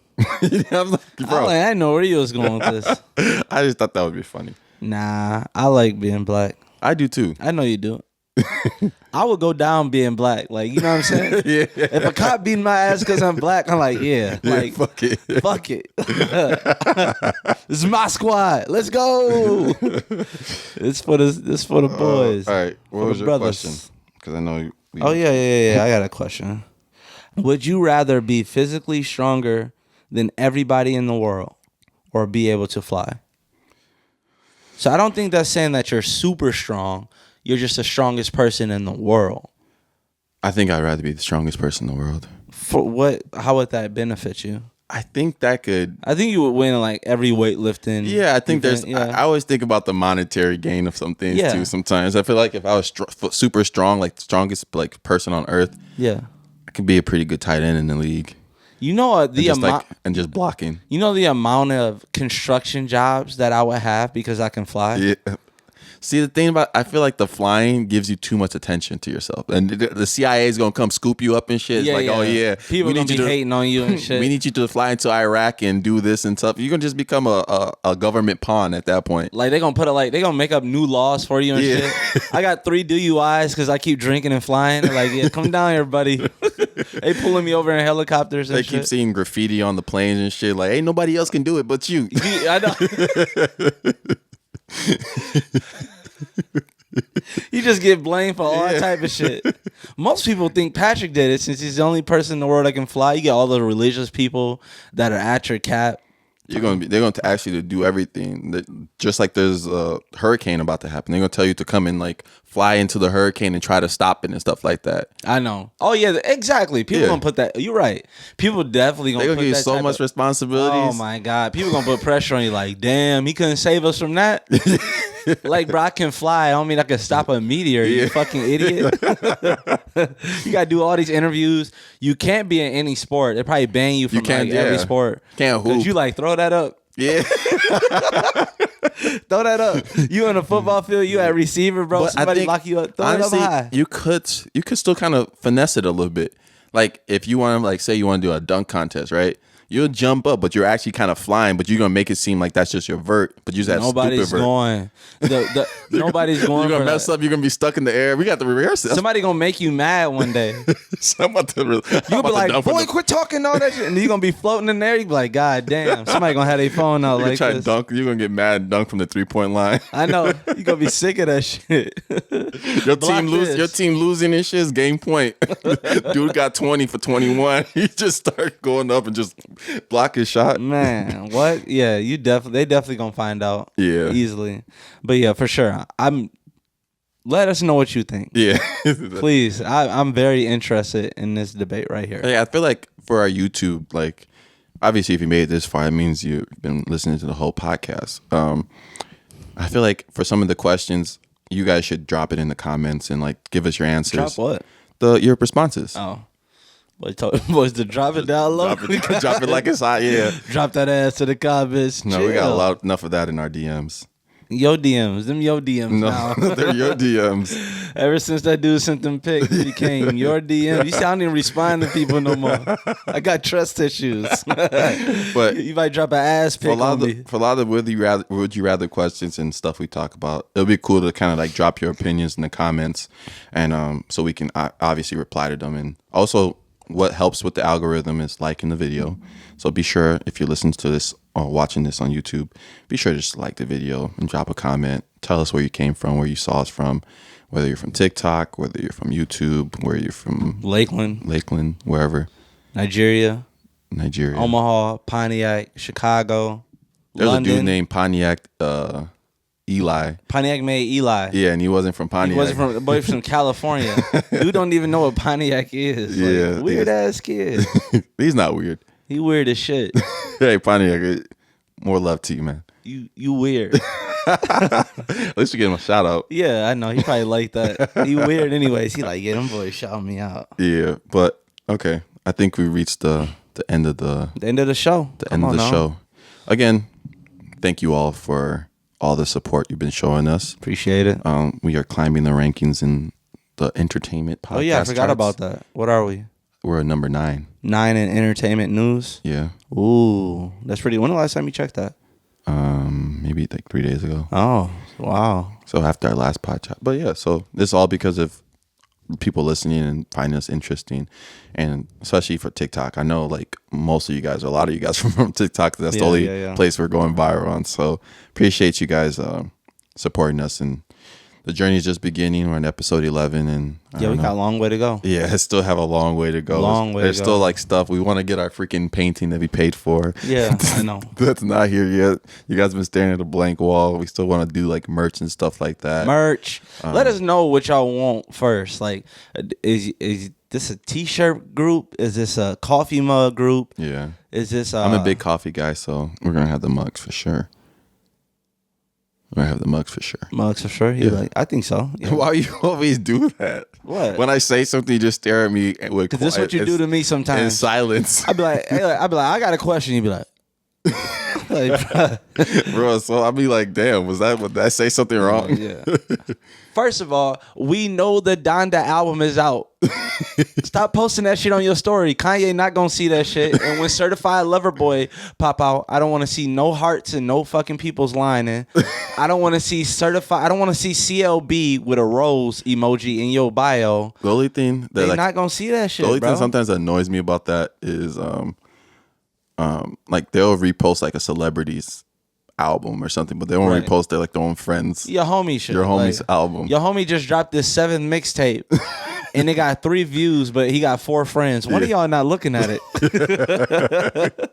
I'm like, bro. I didn't know where you was going with this. I just thought that would be funny. Nah, I like being black. I do too. I know you do. I would go down being black. Like, you know what I'm saying? Yeah. If a cop beating my ass because I'm black, I'm like, yeah. Like, fuck it. Fuck it. This is my squad. Let's go. It's for the boys. All right. What was your brothers. question? Because I know. Oh, yeah. I got a question. Would you rather be physically stronger than everybody in the world or be able to fly? So I don't think that's saying that you're super strong. You're just the strongest person in the world. I think I'd rather be the strongest person in the world. For what? How would that benefit you? I think that could. I think you would win like every weightlifting. Yeah, I think event. there's. I always think about the monetary gain of some things too. Sometimes I feel like if I was super strong, like the strongest like person on earth, yeah, I could be a pretty good tight end in the league. You know the amount and just blocking. You know the amount of construction jobs that I would have because I can fly. Yeah. See, the thing about, I feel like the flying gives you too much attention to yourself. And the CIA is going to come scoop you up and shit. It's like, oh, yeah. People going to be hating on you and shit. We need you to fly into Iraq and do this and stuff. You're going to just become a government pawn at that point. Like, they're going to put it like, they're going to make up new laws for you and shit. I got 3 DUIs because I keep drinking and flying. They're like, yeah, come down here, buddy. They pulling me over in helicopters and shit. They keep seeing graffiti on the planes and shit. Like, ain't nobody else can do it but you. I know. You just get blamed for all type of shit. Most people think Patrick did it since he's the only person in the world that can fly. You get all the religious people that are at your cap. They're going to ask you to do everything. Just like there's a hurricane about to happen. They're going to tell you to come and like fly into the hurricane and try to stop it and stuff like that. I know. Oh yeah, exactly. People gonna put that. You're right. People definitely gonna. They're gonna give you so much responsibilities. Oh my god, people gonna put pressure on you. Like, damn, he couldn't save us from that. Like, bro, I can fly. I don't mean I can stop a meteor. You fucking idiot. You gotta do all these interviews. You can't be in any sport. They probably ban you from every sport. Can't hoop. Could you like throw that up? Yeah. Throw that up. You on a football field, you at receiver, bro. But somebody lock you up. Throw honestly, it up high. you could still kind of finesse it a little bit. Like if you want to, like, say you want to do a dunk contest, right? You'll jump up, but you're actually kind of flying, but you're gonna make it seem like that's just your vert, but you just have nobody's stupid vert. Going. Nobody's going. You're gonna mess up. You're gonna be stuck in the air. We got to rehearse it. Somebody gonna make you mad one day. You'll be like, boy, quit talking all that shit, and you're gonna be floating in there. You be like, God damn, somebody gonna have their phone out like try this. To dunk. You're gonna get mad and dunk from the 3-point line. I know. You gonna be sick of that shit. Your team losing and shit is game point. Dude got 20 for 21. He just started going up and just block his shot. Man, what? Yeah, they definitely gonna find out. Yeah, easily. But yeah, for sure. Let us know what you think. Yeah, please. I'm very interested in this debate right here. Hey, I feel like for our YouTube, like obviously if you made it this far, it means you've been listening to the whole podcast. I feel like for some of the questions, you guys should drop it in the comments and like give us your answers. Drop what? Your responses. Oh. Boys, to drop it down low. Drop it like it's hot, yeah. Drop that ass to the comments. No, chill. we got enough of that in our DMs. Yo DMs. Them yo DMs no, now. They're your DMs. Ever since that dude sent them pics, it became your DMs. You see, I don't even respond to people no more. I got trust issues. But you might drop an ass pic on me. For a lot of would you rather questions and stuff we talk about, it'll be cool to kind of like drop your opinions in the comments, and so we can obviously reply to them. And also, what helps with the algorithm is liking the video. So be sure, if you're listening to this or watching this on YouTube, be sure to just like the video and drop a comment. Tell us where you came from, where you saw us from, whether you're from TikTok, whether you're from YouTube, where you're from Lakeland, wherever. Nigeria, Omaha, Pontiac, Chicago, There's London. a dude named Pontiac Eli. Pontiac made Eli. Yeah, and he wasn't from Pontiac. He wasn't from California. Dude don't even know what Pontiac is. Yeah. Like, weird ass kid. He's not weird. He weird as shit. Hey, Pontiac, More love to you, man. You weird. At least you get him a shout out. Yeah, I know. He probably like that. He weird anyways. He like, yeah, them boys shouting me out. Yeah, but okay. I think we reached the end of the end of the show. Show. Again, thank you all for all the support you've been showing us. Appreciate it. We are climbing the rankings in the entertainment podcast. Oh yeah, I forgot charts. about that. What are we? We're at number 9. 9 in entertainment news. Yeah. Ooh, that's pretty. When the last time you checked that? Maybe like 3 days ago. Oh, wow. So after our last podcast. But yeah, so this is all because of people listening and finding us interesting, and especially for TikTok. I know like most of you guys, or a lot of you guys from TikTok, that's the only place we're going viral on. So appreciate you guys supporting us, and the journey is just beginning. We're on episode 11, and we got a long way to go. Yeah, I still have a long way to go. There's still like stuff we want to get our freaking painting that we paid for. Yeah, I know. That's not here yet. You guys been staring at a blank wall. We still want to do like merch and stuff like that. Merch. Let us know what y'all want first. Like, is this a t-shirt group? Is this a coffee mug group? Yeah. Is this? I'm a big coffee guy, so we're gonna have the mugs for sure. I have the mugs for sure. Mugs for sure? He's like, I think so. Yeah. Why you always do that? What? When I say something, you just stare at me with Because this is what you do to me sometimes. In silence. I'd be like, I got a question. You'd be like, bro, so I'll be like, damn, would I say something wrong? Yeah. First of all, we know the Donda album is out. Stop posting that shit on your story. Kanye not gonna see that shit. And when Certified Lover Boy pop out, I don't want to see no hearts and no fucking people's lining. I don't want to see certified. I don't want to see CLB with a rose emoji in your bio. The only thing they're like, not gonna see that shit. The only bro. thing sometimes that annoys me about that is like they'll repost like a celebrity's album or something, but they won't repost their own friends. Your homie shit. Your homie's album. Your homie just dropped this 7th mixtape and it got 3 views, but he got 4 friends. One of y'all not looking at it.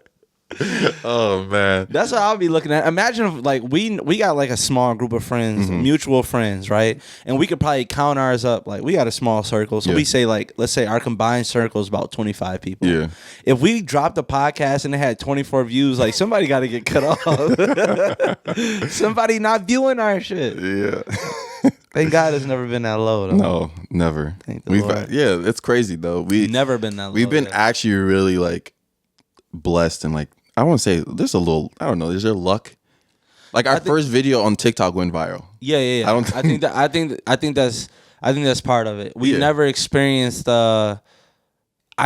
Oh man, that's what I'll be looking at. Imagine if like we got like a small group of friends, mutual friends, right? And we could probably count ours up. Like we got a small circle, so we say like, let's say our combined circle is about 25 people. Yeah. If we dropped a podcast and it had 24 views, like somebody got to get cut off. Somebody not viewing our shit. Yeah. Thank God it's never been that low. Though. No, never. Yeah, it's crazy though. Never been that low. We've been actually really like blessed and like. I want to say there's a little. I don't know. Is there luck? Like our first video on TikTok went viral. Yeah. I think that's part of it. We never experienced. I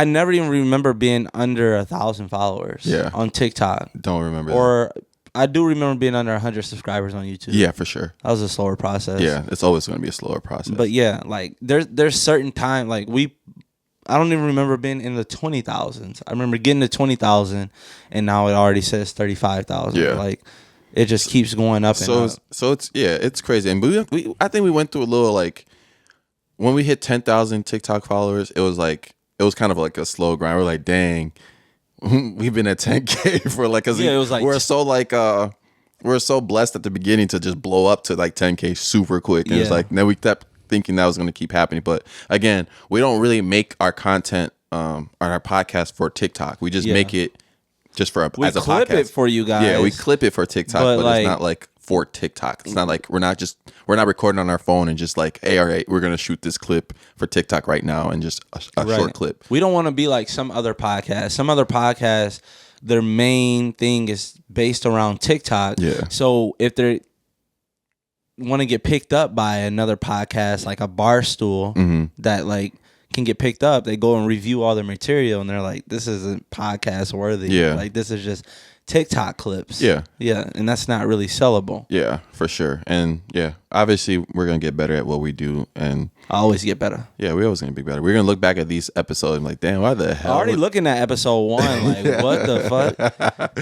never even remember being under 1,000 followers. On TikTok. Don't remember. Or I do remember being under 100 subscribers on YouTube. Yeah, for sure. That was a slower process. Yeah, it's always going to be a slower process. But yeah, like there's certain time like I don't even remember being in the 20,000s. I remember getting to 20,000, and now it already says 35,000. Yeah, like it just keeps going up. So it's crazy. And I think we went through a little like when we hit 10,000 TikTok followers. It was kind of like a slow grind. We're like, dang, we've been at 10K for like because it was like we're so blessed at the beginning to just blow up to like 10K super quick. And it's like then we kept thinking that was going to keep happening, but again, we don't really make our content on our podcast for TikTok. We just make it just for as a podcast. We clip it for you guys. Yeah, we clip it for TikTok, but like, it's not like for TikTok. It's not like we're not recording on our phone and just like, hey, all right, we're gonna shoot this clip for TikTok right now and just a short clip. We don't want to be like some other podcasts. Some other podcasts, their main thing is based around TikTok. Yeah. So if they're want to get picked up by another podcast like a Barstool that like can get picked up, they go and review all their material and they're like, this isn't podcast worthy. Like this is just TikTok clips. Yeah, and that's not really sellable. Yeah, for sure. And yeah, obviously we're gonna get better at what we do, and I always get better. Yeah, we're always gonna be better. We're gonna look back at these episodes and like, damn, why the hell? Already looking at episode 1, like what the fuck?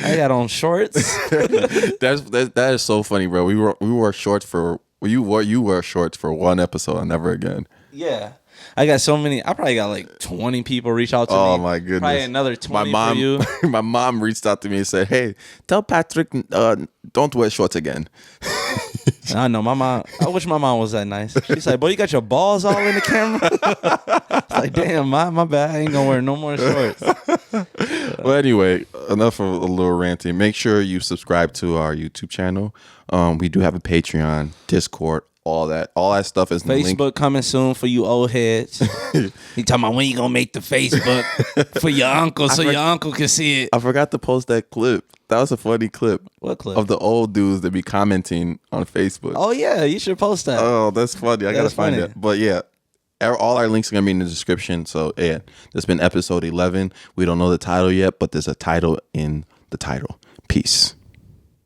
I got on shorts. That is so funny, bro. We wore shorts for you wore shorts for 1 episode and never again. Yeah. I got so many. I probably got like 20 people reach out to me. Oh my goodness! Probably another 20 for you. My mom reached out to me and said, "Hey, tell Patrick don't wear shorts again." I know my mom. I wish my mom was that nice. She's like, "Boy, you got your balls all in the camera." It's like, damn, my bad. I ain't gonna wear no more shorts. Well, anyway, enough of a little ranting. Make sure you subscribe to our YouTube channel. We do have a Patreon, Discord, all that stuff is in the link. Facebook coming soon for you old heads. He talking about when you gonna make the Facebook for your uncle so your uncle can see it. I forgot to post that clip. That was a funny clip. What clip? Of the old dudes that be commenting on Facebook. Oh yeah, you should post that. Oh, that's funny. I gotta find it. But yeah, all our links are gonna be in the description. So yeah, this has been episode 11. We don't know the title yet, but there's a title in the title. Peace.